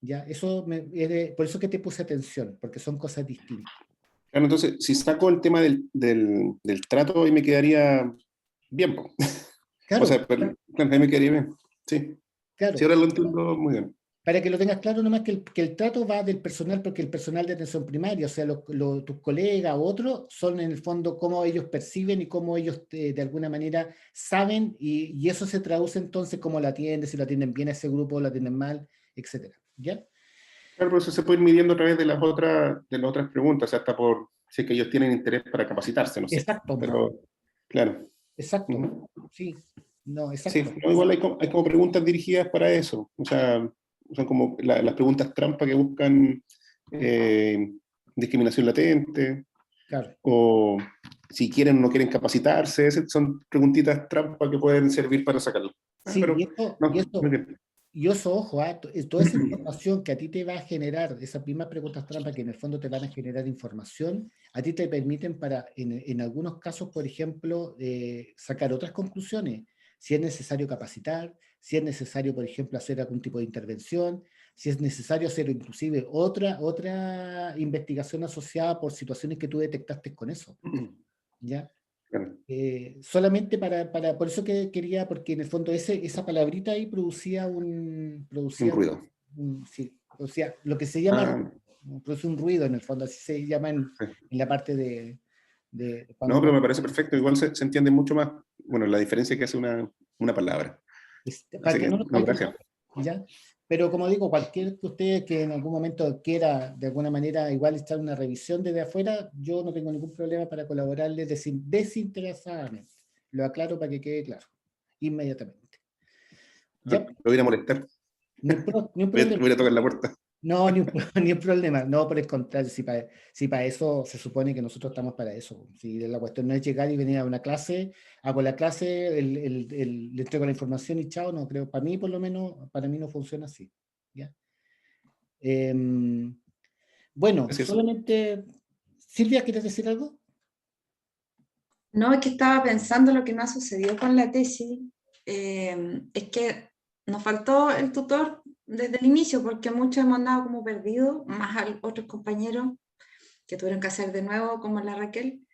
¿Ya? Eso por eso que te puse atención, porque son cosas distintas. Claro, entonces, si saco el tema del trato, ahí me quedaría bien, po. Claro, O sea, claro, ahí me quedaría bien. Sí, claro. sí, ahora lo entiendo muy bien. Para que lo tengas claro nomás que el trato va del personal, porque el personal de atención primaria, o sea, tus colegas o otros, son en el fondo cómo ellos perciben y cómo ellos de alguna manera saben, y eso se traduce entonces cómo la atienden, si lo atienden bien a ese grupo, lo atienden mal, etcétera. ¿Ya? Claro, pero eso se puede ir midiendo a través de las otras preguntas, hasta por si es que ellos tienen interés para capacitarse, no sé. Exacto. Pero, claro. Exacto. Ujú. Sí. No, Sí, exacto. no, igual hay como preguntas dirigidas para eso. O sea, son como las preguntas trampa que buscan discriminación latente, Claro. o si quieren o no quieren capacitarse. Son preguntitas trampa que pueden servir para sacarlo. Sí, Pero no, muy bien. y eso, ojo, toda esa información que a ti te va a generar, esas mismas preguntas trampa que en el fondo te van a generar información, a ti te permiten en algunos casos, por ejemplo, sacar otras conclusiones. Si es necesario capacitar, si es necesario, por ejemplo, hacer algún tipo de intervención, si es necesario hacer inclusive otra investigación asociada por situaciones que tú detectaste con eso. ¿Ya? Claro. Solamente por eso que quería, porque en el fondo esa palabrita ahí producía Un ruido. sí, producía lo que se llama, Ah, produce un ruido en el fondo, así se llama en sí. la parte de No, pero me parece perfecto. Igual se entiende mucho más, bueno, la diferencia que hace una palabra. para Así que que, no, no, gracias. ¿ya? Pero como digo, cualquier que usted que en algún momento quiera de alguna manera igual echar una revisión desde afuera, yo no tengo ningún problema para colaborarle desinteresadamente. Lo aclaro para que quede claro, inmediatamente. ¿Ya? Lo voy a ir a molestar. Ni un Voy problema. a ir a tocar la puerta. No, ni un problema. No, por el contrario, si para eso se supone que nosotros estamos para eso. Si la cuestión no es llegar y venir a una clase, hago la clase, le entrego la información y chao, no creo. Para mí, por lo menos, para mí no funciona así. ¿Ya? Bueno, Gracias. solamente. Silvia, ¿quieres decir algo? No, es que estaba pensando lo que no ha sucedido con la tesis, es que nos faltó el tutor desde el inicio, porque muchos hemos andado como perdidos, más a otros compañeros que tuvieron que hacer de nuevo, como la Raquel.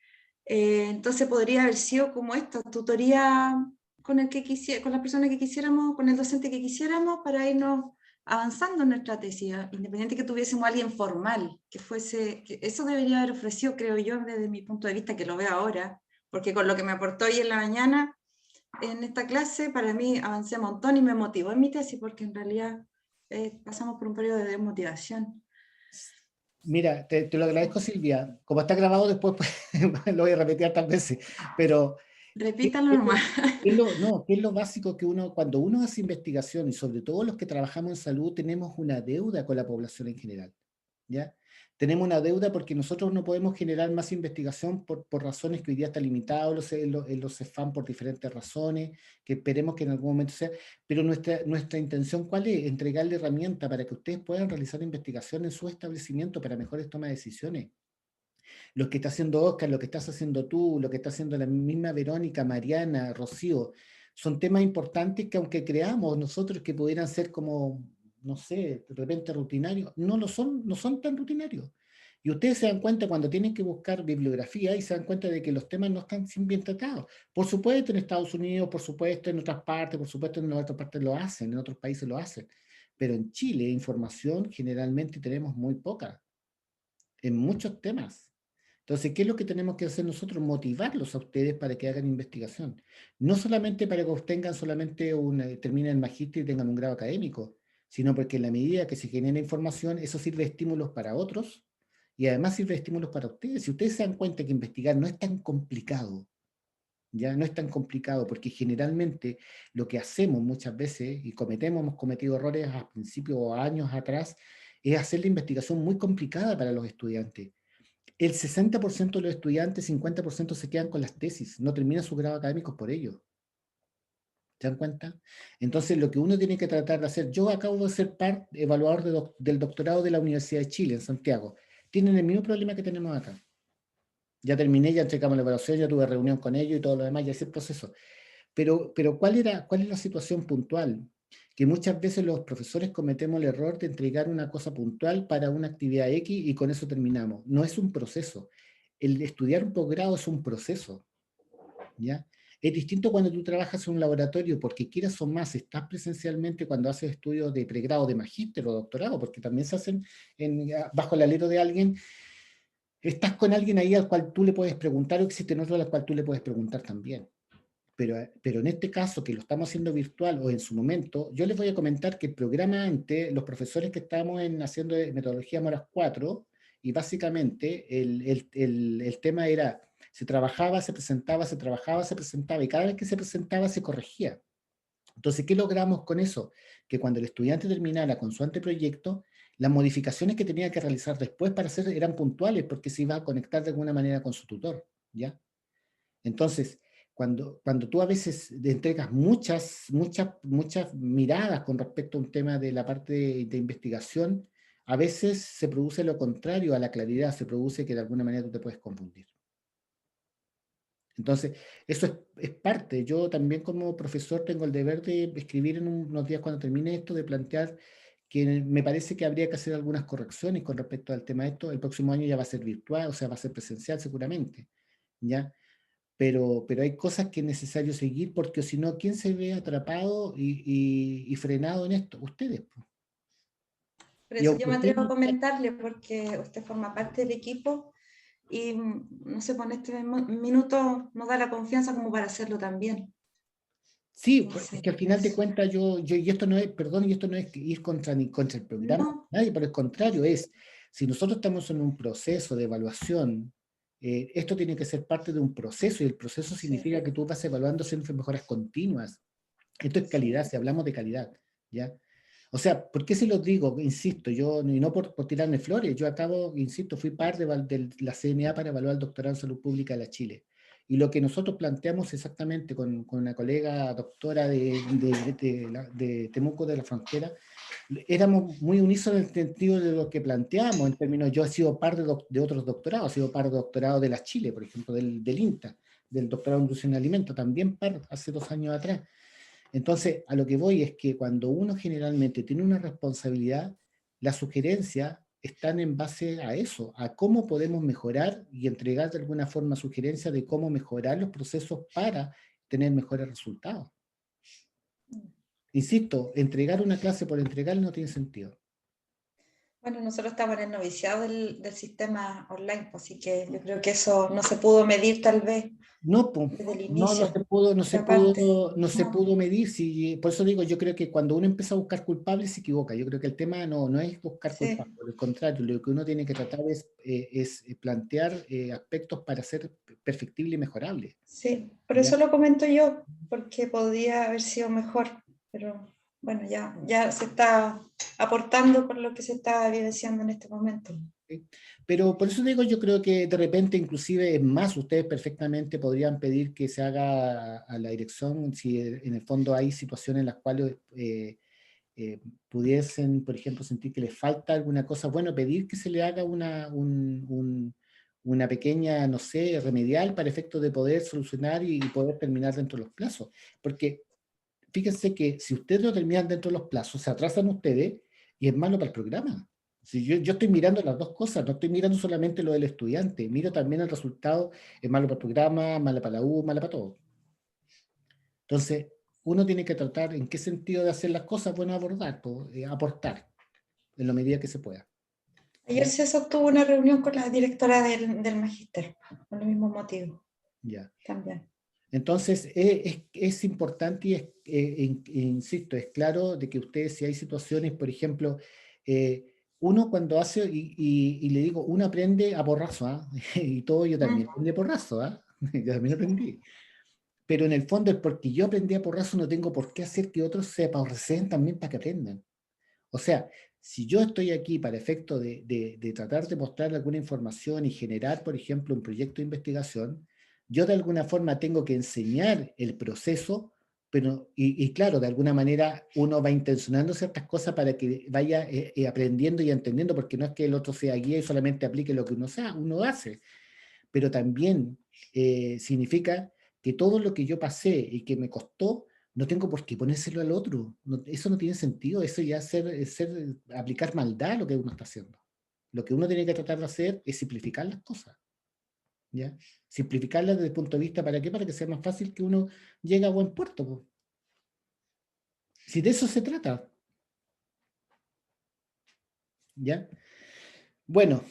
Entonces podría haber sido como esta tutoría con con la persona que quisiéramos, con el docente que quisiéramos, para irnos avanzando en nuestra tesis, independiente que tuviésemos a alguien formal, que eso debería haber ofrecido, creo yo, desde mi punto de vista, que lo veo ahora, porque con lo que me aportó hoy en la mañana en esta clase, para mí avancé un montón y me motivó en mi tesis, porque en realidad pasamos por un periodo de desmotivación. Mira, te lo agradezco, Silvia. Como está grabado después, pues, lo voy a repetir tantas veces, pero Repítalo nomás. ¿qué es lo básico que cuando uno hace investigación, y sobre todo los que trabajamos en salud, tenemos una deuda con la población en general? ¿Ya? Tenemos una deuda porque nosotros no podemos generar más investigación por razones que hoy día está limitado en los CEFAM por diferentes razones, que esperemos que en algún momento sea, pero nuestra intención, ¿cuál es? Entregarle herramientas para que ustedes puedan realizar investigación en su establecimiento para mejores tomas de decisiones. Lo que está haciendo Oscar, lo que estás haciendo tú, lo que está haciendo la misma Verónica, Mariana, Rocío, son temas importantes que aunque creamos nosotros que pudieran ser como, no sé, de repente rutinarios, no son tan rutinarios. Y ustedes se dan cuenta cuando tienen que buscar bibliografía y se dan cuenta de que los temas no están bien tratados. Por supuesto en Estados Unidos, por supuesto en otras partes, por supuesto en otras partes lo hacen, en otros países lo hacen. Pero en Chile información generalmente tenemos muy poca en muchos temas. Entonces, ¿qué es lo que tenemos que hacer nosotros? Motivarlos a ustedes para que hagan investigación. No solamente para que obtengan terminen el magíster y tengan un grado académico, sino porque en la medida que se genera información, eso sirve de estímulos para otros y además sirve de estímulos para ustedes. Si ustedes se dan cuenta que investigar no es tan complicado, ya no es tan complicado, porque generalmente lo que hacemos muchas veces, y hemos cometido errores a principios o años atrás, es hacer la investigación muy complicada para los estudiantes. El 60% de los estudiantes, 50% se quedan con las tesis, no terminan sus grados académicos por ello. ¿Se dan cuenta? Entonces, lo que uno tiene que tratar de hacer, yo acabo de ser evaluador del doctorado de la Universidad de Chile, en Santiago. Tienen el mismo problema que tenemos acá. Ya terminé, ya entregamos la evaluación, ya tuve reunión con ellos y todo lo demás, ya hice el proceso. Pero ¿cuál es la situación puntual? Que muchas veces los profesores cometemos el error de entregar una cosa puntual para una actividad X y con eso terminamos. No es un proceso. El estudiar un posgrado es un proceso, ¿ya? Es distinto cuando tú trabajas en un laboratorio, porque quieras o más, estás presencialmente cuando haces estudios de pregrado, de magíster o doctorado, porque también se hacen bajo el alero de alguien. Estás con alguien ahí al cual tú le puedes preguntar, o existe otro al cual tú le puedes preguntar también. Pero en este caso, que lo estamos haciendo virtual o en su momento, yo les voy a comentar que el programa antes, los profesores que estábamos haciendo metodología Moras 4, y básicamente el tema era, se trabajaba, se presentaba, se trabajaba, se presentaba, y cada vez que se presentaba se corregía. Entonces, ¿qué logramos con eso? Que cuando el estudiante terminara con su anteproyecto, las modificaciones que tenía que realizar después para hacer eran puntuales, porque se iba a conectar de alguna manera con su tutor, ¿ya? Entonces, cuando tú a veces entregas muchas miradas con respecto a un tema de la parte de investigación, a veces se produce lo contrario a la claridad, se produce que de alguna manera tú te puedes confundir. Entonces, eso es parte. Yo también como profesor tengo el deber de escribir en unos días cuando termine esto, de plantear que me parece que habría que hacer algunas correcciones con respecto al tema de esto. El próximo año ya va a ser virtual, o sea, va a ser presencial seguramente, ¿ya? Pero hay cosas que es necesario seguir, porque si no, ¿quién se ve atrapado y frenado en esto? Ustedes, pues. Por Y eso aunque yo me ustedes atrevo a no- comentarle, porque usted forma parte del equipo y no sé, con este minuto nos da la confianza como para hacerlo también. Sí, No pues, es sé, que al final de eso. cuentas y esto no es, perdón, y esto no es ir ni contra el programa, No, nadie, por el contrario, si nosotros estamos en un proceso de evaluación, esto tiene que ser parte de un proceso, y el proceso sí, significa que tú vas evaluando siempre mejoras continuas. Esto es calidad, sí. si hablamos de calidad, ¿ya? O sea, ¿por qué se los digo? Insisto, y no por tirarme flores, yo acabo, insisto, fui parte de la CNA para evaluar el doctorado en salud pública de la Chile. Y lo que nosotros planteamos exactamente con una colega doctora de Temuco de la Frontera, éramos muy unísonos en el sentido de lo que planteamos, en términos, yo he sido parte de otros doctorados, he sido parte de doctorado de la Chile, por ejemplo, del INTA, del doctorado en nutrición y alimento, también hace 2 años atrás. Entonces, a lo que voy es que cuando uno generalmente tiene una responsabilidad, las sugerencias están en base a eso, a cómo podemos mejorar y entregar de alguna forma sugerencias de cómo mejorar los procesos para tener mejores resultados. Insisto, entregar una clase por entregar no tiene sentido. Bueno, nosotros estamos en el noviciado del sistema online, pues, así que yo creo que eso no se pudo medir tal vez No, pues, desde el no inicio, se esa parte. pudo medir. Por eso digo, yo creo que cuando uno empieza a buscar culpables se equivoca. Yo creo que el tema no es buscar Sí, culpables, por el contrario, lo que uno tiene que tratar es plantear aspectos para ser perfectible y mejorable. sí, por ¿Ya? eso lo comento yo, porque podría haber sido mejor, pero bueno, ya se está aportando por lo que se está evidenciando en este momento. ¿Sí? Pero por eso digo, yo creo que de repente, inclusive, es más, ustedes perfectamente podrían pedir que se haga a la dirección, si en el fondo hay situaciones en las cuales pudiesen, por ejemplo, sentir que les falta alguna cosa, bueno, pedir que se le haga una pequeña, no sé, remedial para efecto de poder solucionar y poder terminar dentro de los plazos. Porque fíjense que si ustedes lo terminan dentro de los plazos, se atrasan ustedes y es malo para el programa. Si yo estoy mirando las dos cosas, no estoy mirando solamente lo del estudiante, miro también el resultado, es malo para el programa, malo para la U, malo para todo. Entonces, uno tiene que tratar en qué sentido de hacer las cosas, bueno, abordar, aportar, en la medida que se pueda. Ayer ¿Ya? se sostuvo una reunión con la directora del magíster, por el mismo motivo Ya. también. Entonces, es importante y insisto, es claro de que ustedes, si hay situaciones, por ejemplo, uno cuando hace, y le digo, uno aprende a porrazo, ¿ah? Y todo yo también aprendí a porrazo, ¿ah? Yo también aprendí. Pero en el fondo es porque yo aprendí a porrazo, no tengo por qué hacer que otros se aporracen también para que aprendan. O sea, si yo estoy aquí para efecto de tratar de mostrar alguna información y generar, por ejemplo, un proyecto de investigación, yo de alguna forma tengo que enseñar el proceso pero, y claro, de alguna manera uno va intencionando ciertas cosas para que vaya aprendiendo y entendiendo, porque no es que el otro sea guía y solamente aplique lo que uno hace, pero también significa que todo lo que yo pasé y que me costó, no tengo por qué ponérselo al otro. Eso no tiene sentido, eso ya es aplicar maldad a lo que uno está haciendo. Lo que uno tiene que tratar de hacer es simplificar las cosas, ¿ya? Simplificarlas desde el punto de vista, ¿para qué? Para que sea más fácil que uno llegue a buen puerto, po. Si de eso se trata, ¿ya? Bueno,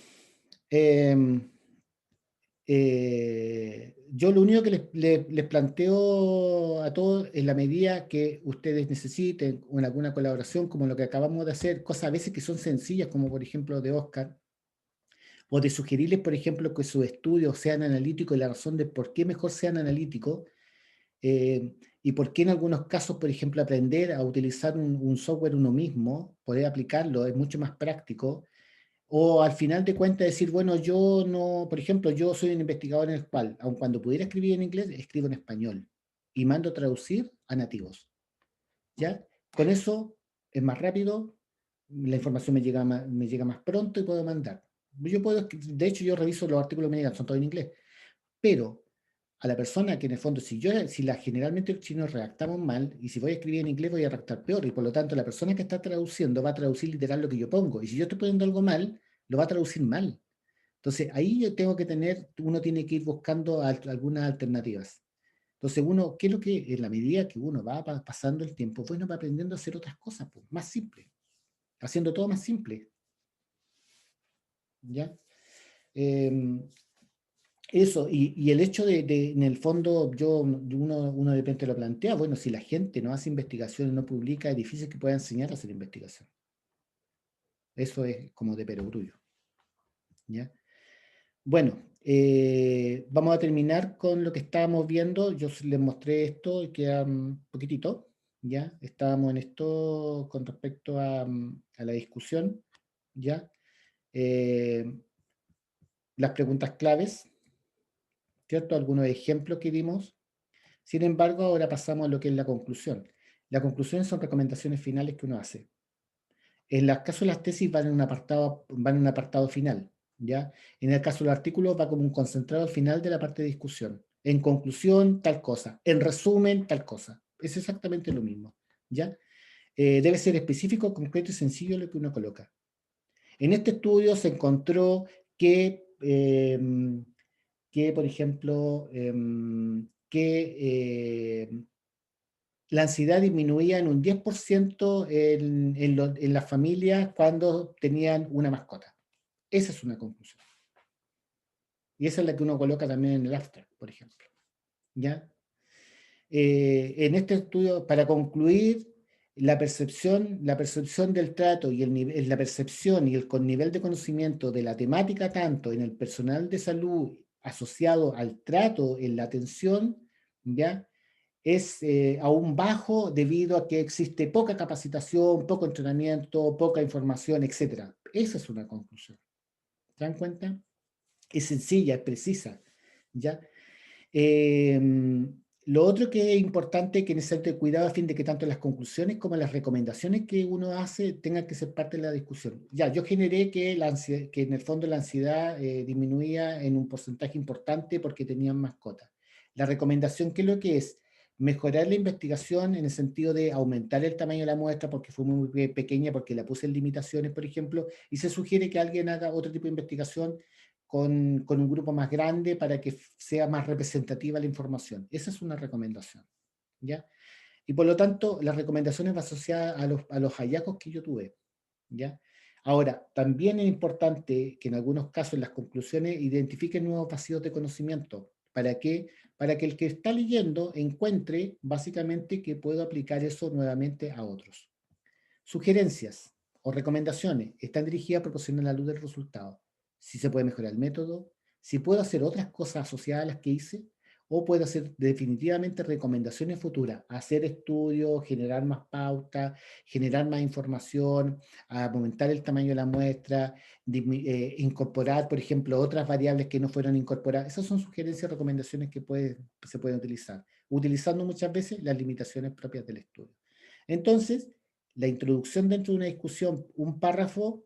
yo lo único que les planteo a todos, en la medida que ustedes necesiten o en alguna colaboración, como lo que acabamos de hacer, cosas a veces que son sencillas, como por ejemplo de Oscar, o de sugerirles, por ejemplo, que sus estudios sean analíticos y la razón de por qué mejor sean analíticos, y por qué en algunos casos, por ejemplo, aprender a utilizar un software uno mismo, poder aplicarlo, es mucho más práctico. O al final de cuentas decir, bueno, yo no, por ejemplo, yo soy un investigador en el cual, aun cuando pudiera escribir en inglés, escribo en español y mando a traducir a nativos. ¿Ya? Con eso es más rápido, la información me llega más pronto y puedo mandar. De hecho, yo reviso los artículos que me llegan, son todos en inglés. Pero a la persona que en el fondo, generalmente los chinos redactamos mal, y si voy a escribir en inglés voy a redactar peor, y por lo tanto la persona que está traduciendo va a traducir literal lo que yo pongo, y si yo estoy poniendo algo mal, lo va a traducir mal. Entonces ahí yo tengo que uno tiene que ir buscando algunas alternativas. Entonces ¿qué es lo que, en la medida que uno va pasando el tiempo, bueno, va aprendiendo a hacer otras cosas, pues, más simples, haciendo todo más simple. ¿Ya? Eso, y el hecho en el fondo, uno de repente lo plantea, bueno, si la gente no hace investigación y no publica, es difícil que pueda enseñar a hacer investigación. Eso es como de perogrullo. ¿Ya? Bueno, vamos a terminar con lo que estábamos viendo. Yo les mostré esto y queda un poquitito. ¿Ya? Estábamos en esto con respecto a la discusión. ¿Ya? Las preguntas claves, ¿cierto? Algunos ejemplos que dimos. Sin embargo, ahora pasamos a lo que es la conclusión. Las conclusiones son recomendaciones finales que uno hace. En el caso de las tesis van en un apartado final, ¿ya? En el caso de los artículos va como un concentrado al final de la parte de discusión. En conclusión, tal cosa. En resumen, tal cosa. Es exactamente lo mismo, ¿ya? Debe ser específico, concreto y sencillo lo que uno coloca. En este estudio se encontró que por ejemplo, la ansiedad disminuía en un 10% en las familias cuando tenían una mascota. Esa es una conclusión. Y esa es la que uno coloca también en el abstract, por ejemplo. ¿Ya? En este estudio, para concluir, la percepción del trato y la percepción y el nivel de conocimiento de la temática tanto en el personal de salud asociado al trato en la atención, ¿ya? Es aún bajo debido a que existe poca capacitación, poco entrenamiento, poca información, etc. Esa es una conclusión. ¿Se dan cuenta? Es sencilla, es precisa, ¿ya? Lo otro que es importante que necesita cuidado a fin de que tanto las conclusiones como las recomendaciones que uno hace tengan que ser parte de la discusión. Ya, yo generé que en el fondo la ansiedad disminuía en un porcentaje importante porque tenían mascotas. La recomendación, ¿qué es lo que es? Mejorar la investigación en el sentido de aumentar el tamaño de la muestra porque fue muy pequeña, porque la puse en limitaciones, por ejemplo, y se sugiere que alguien haga otro tipo de investigación con un grupo más grande para que sea más representativa la información. Esa es una recomendación, ¿ya? Y por lo tanto, las recomendaciones van asociadas a los hallazgos que yo tuve, ¿ya? Ahora, también es importante que en algunos casos las conclusiones identifiquen nuevos vacíos de conocimiento. ¿Para qué? Para que el que está leyendo encuentre básicamente que puedo aplicar eso nuevamente a otros. Sugerencias o recomendaciones están dirigidas a proporcionar la luz del resultado. Si se puede mejorar el método, si puedo hacer otras cosas asociadas a las que hice, o puedo hacer definitivamente recomendaciones futuras, hacer estudios, generar más pautas, generar más información, aumentar el tamaño de la muestra, incorporar, por ejemplo, otras variables que no fueron incorporadas. Esas son sugerencias y recomendaciones que se pueden utilizar. utilizando muchas veces las limitaciones propias del estudio. Entonces, la introducción dentro de una discusión, un párrafo,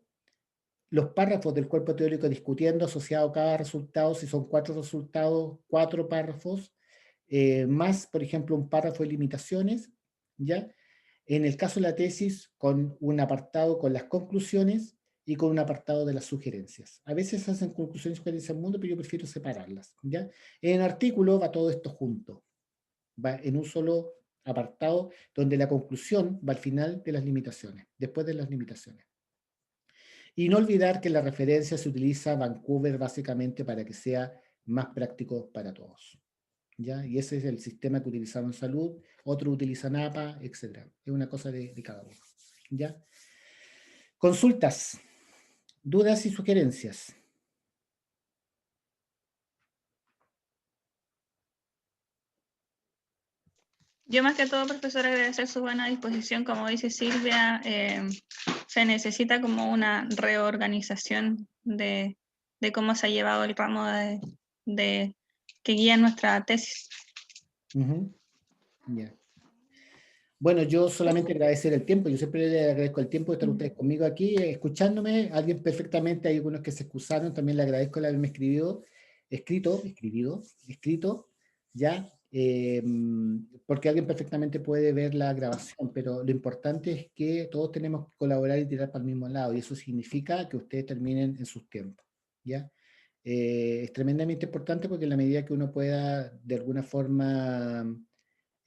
los párrafos del cuerpo teórico discutiendo asociado a cada resultado, si son 4 resultados, 4 párrafos, más, por ejemplo, un párrafo de limitaciones, ¿ya? En el caso de la tesis, con un apartado con las conclusiones y con un apartado de las sugerencias. A veces se hacen conclusiones y sugerencias al mundo, pero yo prefiero separarlas, ¿ya? En el artículo va todo esto junto, va en un solo apartado, donde la conclusión va al final de las limitaciones, después de las limitaciones. Y no olvidar que la referencia se utiliza Vancouver básicamente para que sea más práctico para todos, ¿ya? Y ese es el sistema que utilizamos en salud, otros utilizan APA, etc. Es una cosa de cada uno, ¿ya? Consultas, dudas y sugerencias. Yo más que todo, profesor, agradecer su buena disposición. Como dice Silvia, se necesita como una reorganización de cómo se ha llevado el ramo que guía nuestra tesis. Ya. Bueno, yo solamente agradecer el tiempo. Yo siempre le agradezco el tiempo de estar ustedes conmigo aquí, escuchándome. Alguien perfectamente, hay algunos que se excusaron. También le agradezco el haberme escrito, ya, porque alguien perfectamente puede ver la grabación, pero lo importante es que todos tenemos que colaborar y tirar para el mismo lado, y eso significa que ustedes terminen en sus tiempos, ¿ya? Es tremendamente importante porque en la medida que uno pueda, de alguna forma,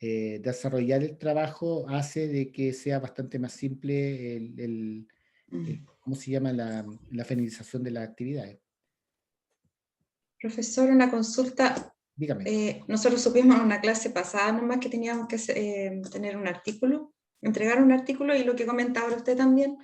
desarrollar el trabajo, hace de que sea bastante más simple ¿cómo se llama? La finalización de las actividades. Profesor, una consulta. Dígame. Nosotros supimos en una clase pasada nomás que teníamos que tener un artículo, entregar un artículo, y lo que comentaba ahora usted también,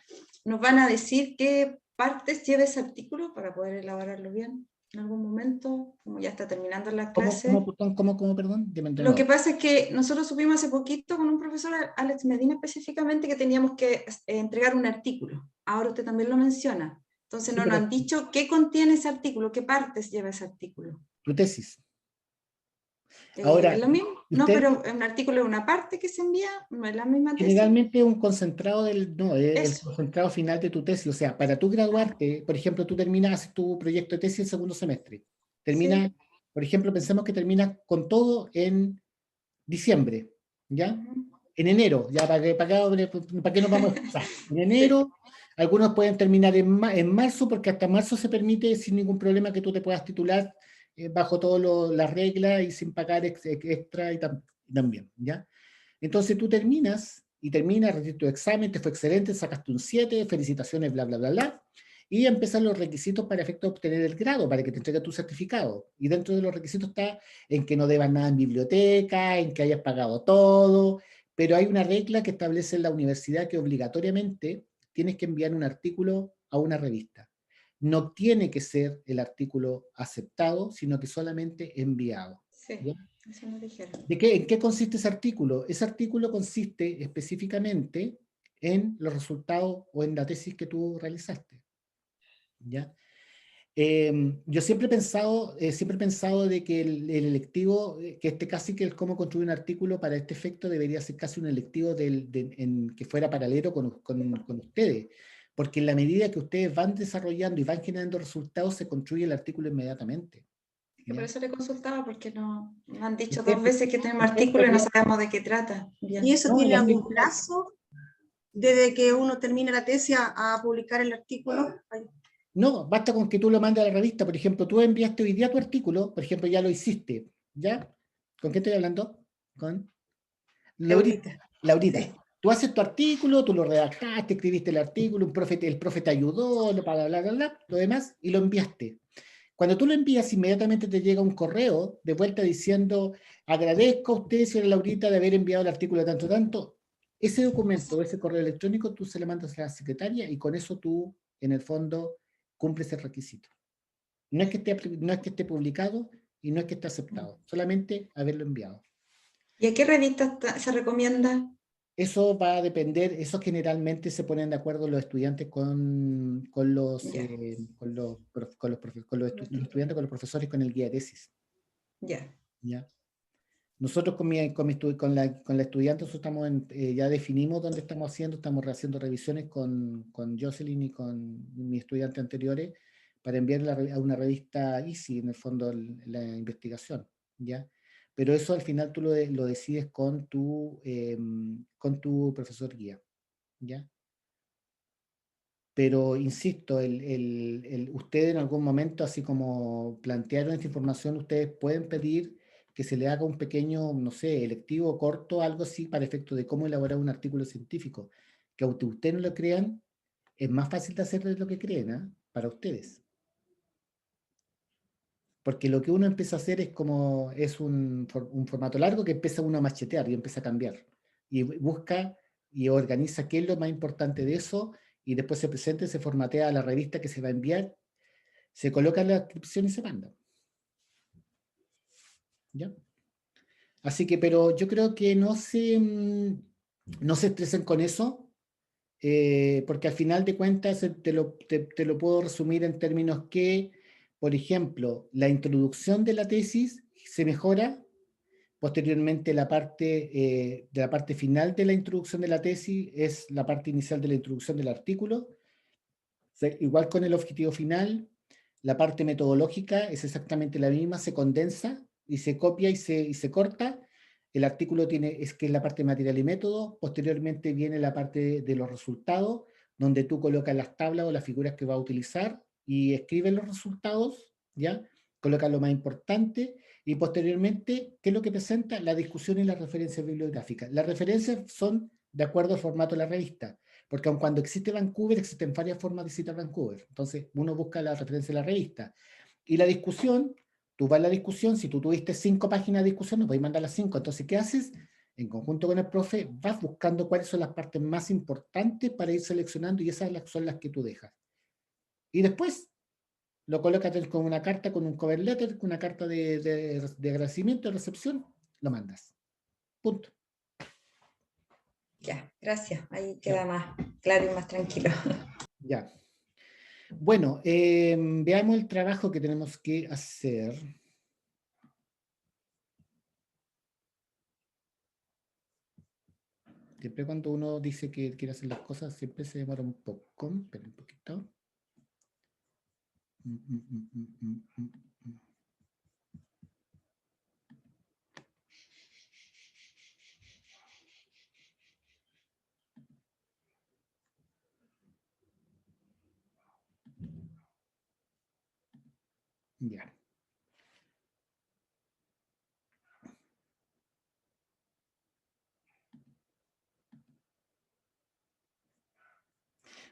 nos van a decir qué partes lleva ese artículo para poder elaborarlo bien en algún momento, como ya está terminando la clase. ¿Cómo, perdón? Lo que pasa es que nosotros supimos hace poquito con un profesor, Alex Medina específicamente, que teníamos que entregar un artículo. Ahora usted también lo menciona. Entonces Sí, no nos han dicho qué contiene ese artículo, qué partes lleva ese artículo. Tu tesis. Ahora, ¿es lo mismo? No, usted, pero un artículo es una parte que se envía, no es la misma tesis. generalmente es un concentrado el Eso. concentrado final de tu tesis. O sea, para tú graduarte, por ejemplo, tú terminas tu proyecto de tesis el segundo semestre. Termina, Sí. por ejemplo, pensemos que terminas con todo en diciembre, ¿ya? En enero, ya para qué nos vamos a excusar. En enero, algunos pueden terminar en marzo, porque hasta marzo se permite sin ningún problema que tú te puedas titular bajo todas las reglas y sin pagar extra y también, ¿ya? Entonces tú terminas, rendir tu examen, te fue excelente, sacaste un 7, felicitaciones, bla, bla, bla, bla, y empiezan los requisitos para efecto de obtener el grado, para que te entregue tu certificado. Y dentro de los requisitos está en que no debas nada en biblioteca, en que hayas pagado todo, pero hay una regla que establece en la universidad que obligatoriamente tienes que enviar un artículo a una revista. No tiene que ser el artículo aceptado, sino que solamente enviado. Sí, ¿ya? eso nos dijeron. ¿En qué consiste ese artículo? Ese artículo consiste específicamente en los resultados o en la tesis que tú realizaste, ¿ya? Yo siempre he pensado de que el electivo, que casi que el cómo construir un artículo para este efecto debería ser casi un electivo que fuera paralelo con ustedes, porque en la medida que ustedes van desarrollando y van generando resultados, se construye el artículo inmediatamente. Que por eso le consultaba, porque nos han dicho Usted- 2 veces que tenemos usted artículos y no podría- sabemos de qué trata. Bien. ¿Y eso No, tiene y así- algún plazo? Desde que uno termine la tesis a publicar el artículo. No, basta con que tú lo mandes a la revista. Por ejemplo, tú enviaste hoy día tu artículo, por ejemplo, ya lo hiciste, ¿ya? ¿Con qué estoy hablando? Con Laurita. Laurita. Sí. Tú haces tu artículo, tú lo redactaste, escribiste el artículo, el profe te ayudó, bla, bla, bla, bla, lo demás, y lo enviaste. Cuando tú lo envías, inmediatamente te llega un correo de vuelta diciendo, agradezco a usted, señora Laurita, de haber enviado el artículo de tanto. Ese documento, ese correo electrónico, tú se lo mandas a la secretaria y con eso tú, en el fondo, cumples el requisito. No es que esté publicado y no es que esté aceptado, solamente haberlo enviado. ¿Y a qué revista se recomienda? Eso va a depender, eso generalmente se ponen de acuerdo los estudiantes los estudiantes, con los profesores, con el guía de tesis. Ya. ¿Ya? Nosotros con la estudiante nosotros estamos ya definimos dónde estamos rehaciendo revisiones con Jocelyn y con mis estudiantes anteriores para enviarla a una revista Easy, en el fondo, la investigación, ¿ya? Pero eso al final tú lo decides con tu profesor guía, ¿ya? Pero insisto, ustedes en algún momento, así como plantearon esta información, ustedes pueden pedir que se le haga un pequeño, no sé, electivo corto, algo así, para efecto de cómo elaborar un artículo científico. Que aunque ustedes no lo crean, es más fácil de hacer de lo que creen, ¿ah? Para ustedes. Porque lo que uno empieza a hacer es un formato largo que empieza uno a machetear y empieza a cambiar. Y busca y organiza qué es lo más importante de eso, y después se presenta y se formatea a la revista que se va a enviar, se coloca en la descripción y se manda. ¿Ya? Así que, pero yo creo que no se estresen con eso, porque al final de cuentas te lo puedo resumir en términos que, por ejemplo, la introducción de la tesis se mejora. Posteriormente, de la parte final de la introducción de la tesis es la parte inicial de la introducción del artículo. Igual con el objetivo final, la parte metodológica es exactamente la misma, se condensa y se copia y se corta. El artículo que es la parte de material y método. Posteriormente viene la parte de los resultados, donde tú colocas las tablas o las figuras que vas a utilizar y escribes los resultados, ¿ya? Colocas lo más importante. Y posteriormente, ¿qué es lo que presenta? La discusión y las referencias bibliográficas. Las referencias son de acuerdo al formato de la revista, porque aun cuando existe Vancouver, existen varias formas de citar Vancouver. Entonces, uno busca la referencia de la revista. Y la discusión, tú vas a la discusión, si tú tuviste 5 páginas de discusión, no puedes mandar las 5. Entonces, ¿qué haces? En conjunto con el profe, vas buscando cuáles son las partes más importantes para ir seleccionando, y esas son las que tú dejas. Y después lo colocas con una carta, con un cover letter, con una carta de agradecimiento, de recepción, lo mandas. Punto. Ya, gracias. Ahí queda más claro y más tranquilo. Ya. Bueno, veamos el trabajo que tenemos que hacer. Siempre cuando uno dice que quiere hacer las cosas, siempre se demora un poco. Espera un poquito. Ya.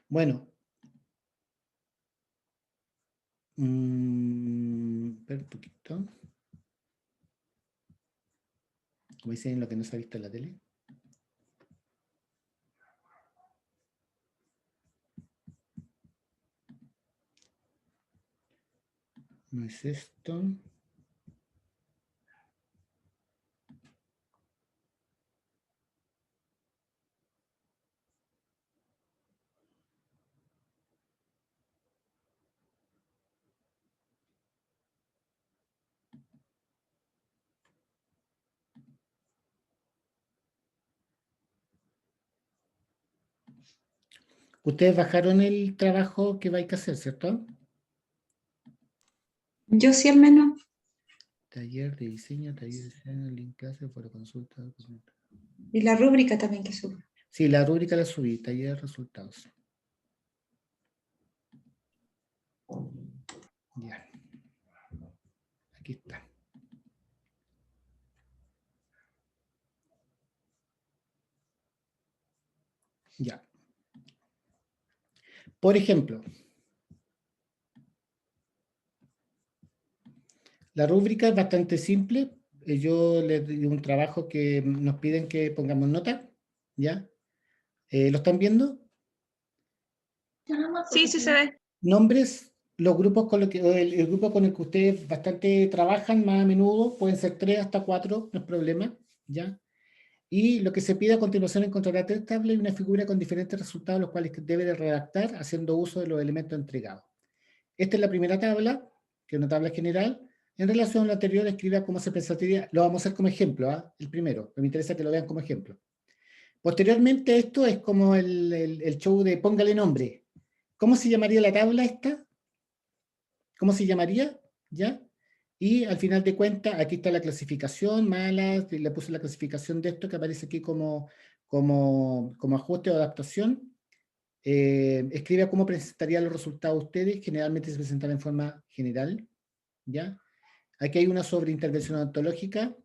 Bueno. Espera un poquito. Como dicen, lo que no se ha visto en la tele. No es esto. Ustedes bajaron el trabajo que vais a hacer, ¿cierto? Yo sí al menos. Taller de diseño, link clase, foro consulta. Y la rúbrica también que subo. Sí, la rúbrica la subí, taller de resultados. Ya. Aquí está. Ya. Por ejemplo, la rúbrica es bastante simple. Yo les di un trabajo que nos piden que pongamos nota, ¿ya? ¿Lo están viendo? Sí, sí se ve. Nombres, los grupos con el grupo con el que ustedes bastante trabajan más a menudo, pueden ser 3 hasta 4, no es problema, ¿ya? Y lo que se pide a continuación encontrará 3 tablas y una figura con diferentes resultados, los cuales debe de redactar haciendo uso de los elementos entregados. Esta es la primera tabla, que es una tabla general, En relación a lo anterior, escriba cómo se pensaría. Lo vamos a hacer como ejemplo, el primero, pero me interesa que lo vean como ejemplo. Posteriormente, esto es como el show de póngale nombre. ¿Cómo se llamaría la tabla esta? ¿Cómo se llamaría? ¿Ya? Y al final de cuentas, aquí está la clasificación, malas, le puse la clasificación de esto que aparece aquí como ajuste o adaptación. Escribe cómo presentaría los resultados a ustedes, generalmente se presentan en forma general, ¿ya? Aquí hay una sobreintervención ontológica,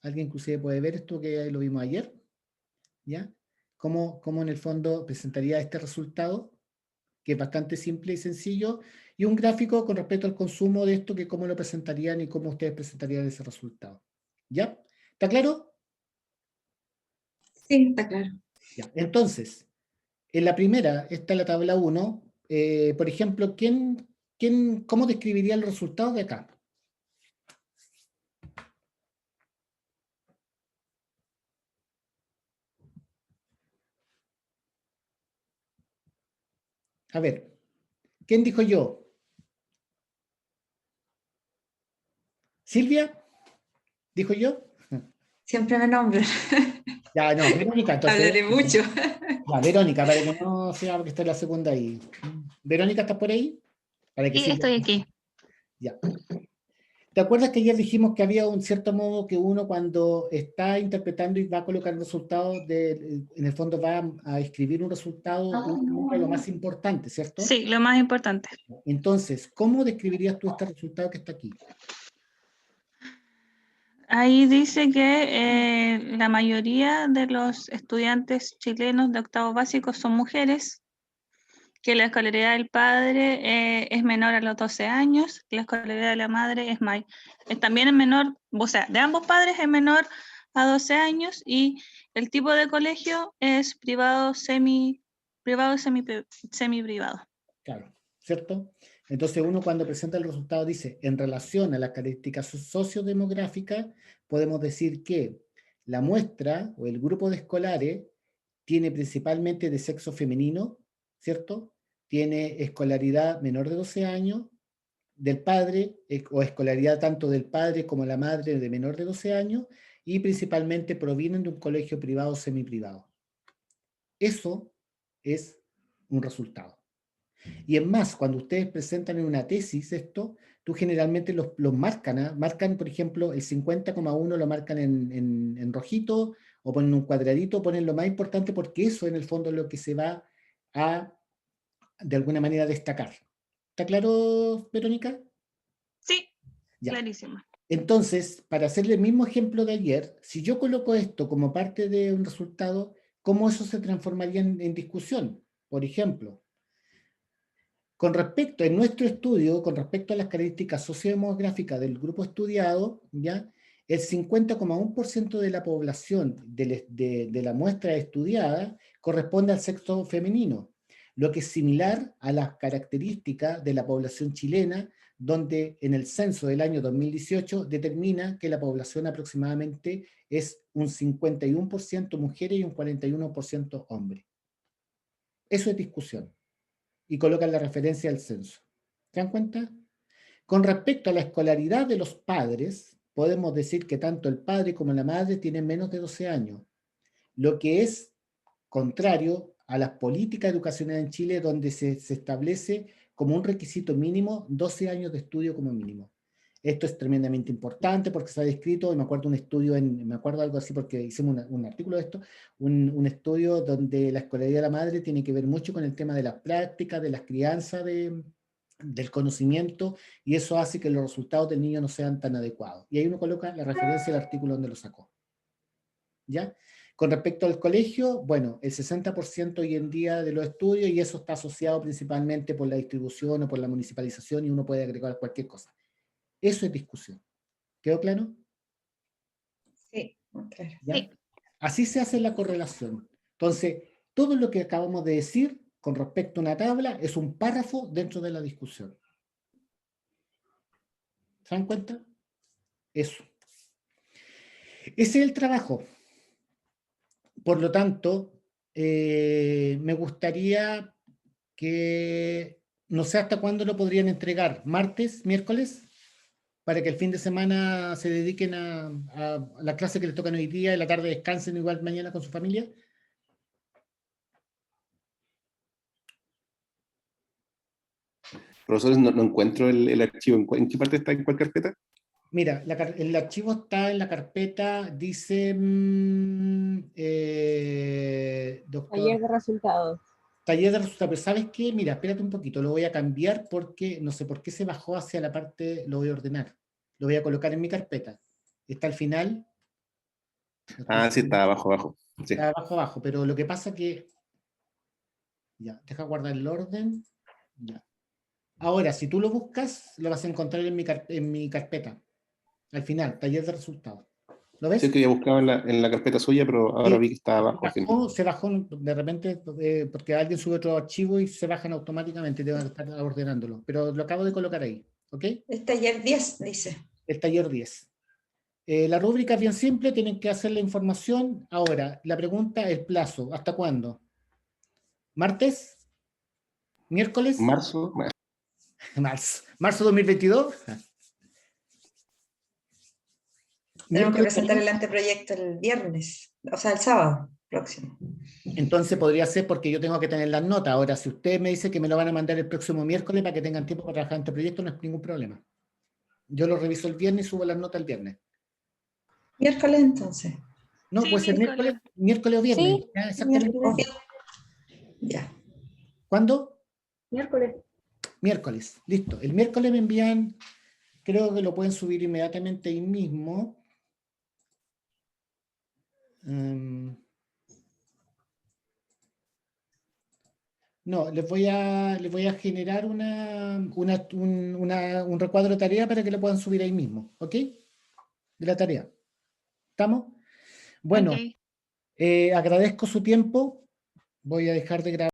alguien inclusive puede ver esto que lo vimos ayer, ¿ya? Cómo en el fondo presentaría este resultado, que es bastante simple y sencillo, y un gráfico con respecto al consumo de esto, que cómo lo presentarían y cómo ustedes presentarían ese resultado. ¿Ya? ¿Está claro? Sí, está claro. Ya. Entonces, en la primera, esta es la tabla 1, por ejemplo, ¿cómo describiría el resultado de acá? A ver, ¿quién dijo yo? ¿Silvia? ¿Dijo yo? Siempre me nombran. Ya, no, Verónica, entonces. Hablaré mucho. Ya, Verónica, para que no sea, porque está en la segunda ahí. Verónica, ¿estás por ahí? Para que Sí, Silvia. estoy aquí. Ya. ¿Te acuerdas que ayer dijimos que había un cierto modo que uno cuando está interpretando y va a colocar resultados, en el fondo va a escribir un resultado, uno lo más importante, ¿cierto? Sí, lo más importante. Entonces, ¿cómo describirías tú este resultado que está aquí? Ahí dice que la mayoría de los estudiantes chilenos de octavo básico son mujeres, que la escolaridad del padre es menor a los 12 años, que la escolaridad de la madre también es menor, o sea, de ambos padres es menor a 12 años y el tipo de colegio es privado, semi privado. Claro, ¿cierto? Entonces uno cuando presenta el resultado dice, en relación a las características sociodemográficas, podemos decir que la muestra o el grupo de escolares tiene principalmente de sexo femenino, ¿cierto? Tiene escolaridad menor de 12 años, del padre, o escolaridad tanto del padre como la madre de menor de 12 años, y principalmente provienen de un colegio privado o semiprivado. Eso es un resultado. Y es más, cuando ustedes presentan en una tesis esto, tú generalmente los marcan, marcan, por ejemplo, el 50,1 lo marcan en rojito, o ponen un cuadradito, ponen lo más importante, porque eso en el fondo es lo que se va a, de alguna manera, destacar. ¿Está claro, Verónica? Sí, Ya. clarísimo. Entonces, para hacerle el mismo ejemplo de ayer, si yo coloco esto como parte de un resultado, ¿cómo eso se transformaría en discusión? Por ejemplo, con respecto a nuestro estudio, con respecto a las características sociodemográficas del grupo estudiado, ¿ya? El 50,1% de la población de la muestra estudiada corresponde al sexo femenino, lo que es similar a las características de la población chilena, donde en el censo del año 2018 determina que la población aproximadamente es un 51% mujeres y un 41% hombres. Eso es discusión. Y colocan la referencia al censo. ¿Se dan cuenta? Con respecto a la escolaridad de los padres, podemos decir que tanto el padre como la madre tienen menos de 12 años, lo que es contrario a las políticas educacionales en Chile, donde se establece como un requisito mínimo 12 años de estudio como mínimo. Esto es tremendamente importante porque se ha descrito, y me acuerdo un estudio, me acuerdo algo así porque hicimos un artículo de esto, un estudio donde la escolaridad de la madre tiene que ver mucho con el tema de las prácticas, de las crianzas, del conocimiento, y eso hace que los resultados del niño no sean tan adecuados. Y ahí uno coloca la referencia del artículo donde lo sacó. ¿Ya? Con respecto al colegio, bueno, el 60% hoy en día de los estudios, y eso está asociado principalmente por la distribución o por la municipalización, y uno puede agregar cualquier cosa. Eso es discusión. ¿Quedó claro? Sí, muy claro. ¿Ya? Sí. Así se hace la correlación. Entonces, todo lo que acabamos de decir con respecto a una tabla es un párrafo dentro de la discusión. ¿Se dan cuenta? Eso. Ese es el trabajo. Por lo tanto, me gustaría que, no sé hasta cuándo lo podrían entregar, ¿martes, miércoles? para que el fin de semana se dediquen a la clase que les tocan hoy día y la tarde descansen igual mañana con su familia. Profesores, no encuentro el archivo. ¿En qué parte está? ¿En cuál carpeta? Mira, el archivo está en la carpeta, dice, doctor, Taller de resultados. taller de resultados. Pero ¿sabes qué? Mira, espérate un poquito, lo voy a cambiar porque no sé por qué se bajó hacia la parte, lo voy a ordenar. Lo voy a colocar en mi carpeta. Está al final. Ah, sí, está abajo. Sí. Está abajo, pero lo que pasa que... Ya, deja guardar el orden. Ya. Ahora, si tú lo buscas, lo vas a encontrar en mi carpeta. Al final, taller de resultados. ¿Lo ves? Sí, que ya buscaba en la carpeta suya, pero ahora vi que está abajo. Se bajó de repente porque alguien sube otro archivo y se bajan automáticamente, deben estar ordenándolo. Pero lo acabo de colocar ahí, ¿ok? El taller 10, dice. El taller 10. La rúbrica es bien simple, tienen que hacer la información. Ahora, la pregunta, el plazo, ¿hasta cuándo? ¿Martes? ¿Miércoles? Marzo. ¿Marzo 2022? Tenemos que presentar el anteproyecto el viernes, o sea, el sábado próximo. Entonces podría ser porque yo tengo que tener las notas. Ahora, si usted me dice que me lo van a mandar el próximo miércoles para que tengan tiempo para trabajar en este proyecto, no es ningún problema. Yo lo reviso el viernes y subo las notas el viernes. ¿Miércoles entonces? No, Sí, puede ser miércoles o viernes. Sí, Ya, exactamente. Ya. ¿Cuándo? Miércoles. Miércoles. Listo. El miércoles me envían, creo que lo pueden subir inmediatamente ahí mismo. No, les voy a generar un recuadro de tarea para que lo puedan subir ahí mismo, ¿ok? De la tarea. ¿Estamos? Bueno, Ok. agradezco su tiempo. Voy a dejar de grabar.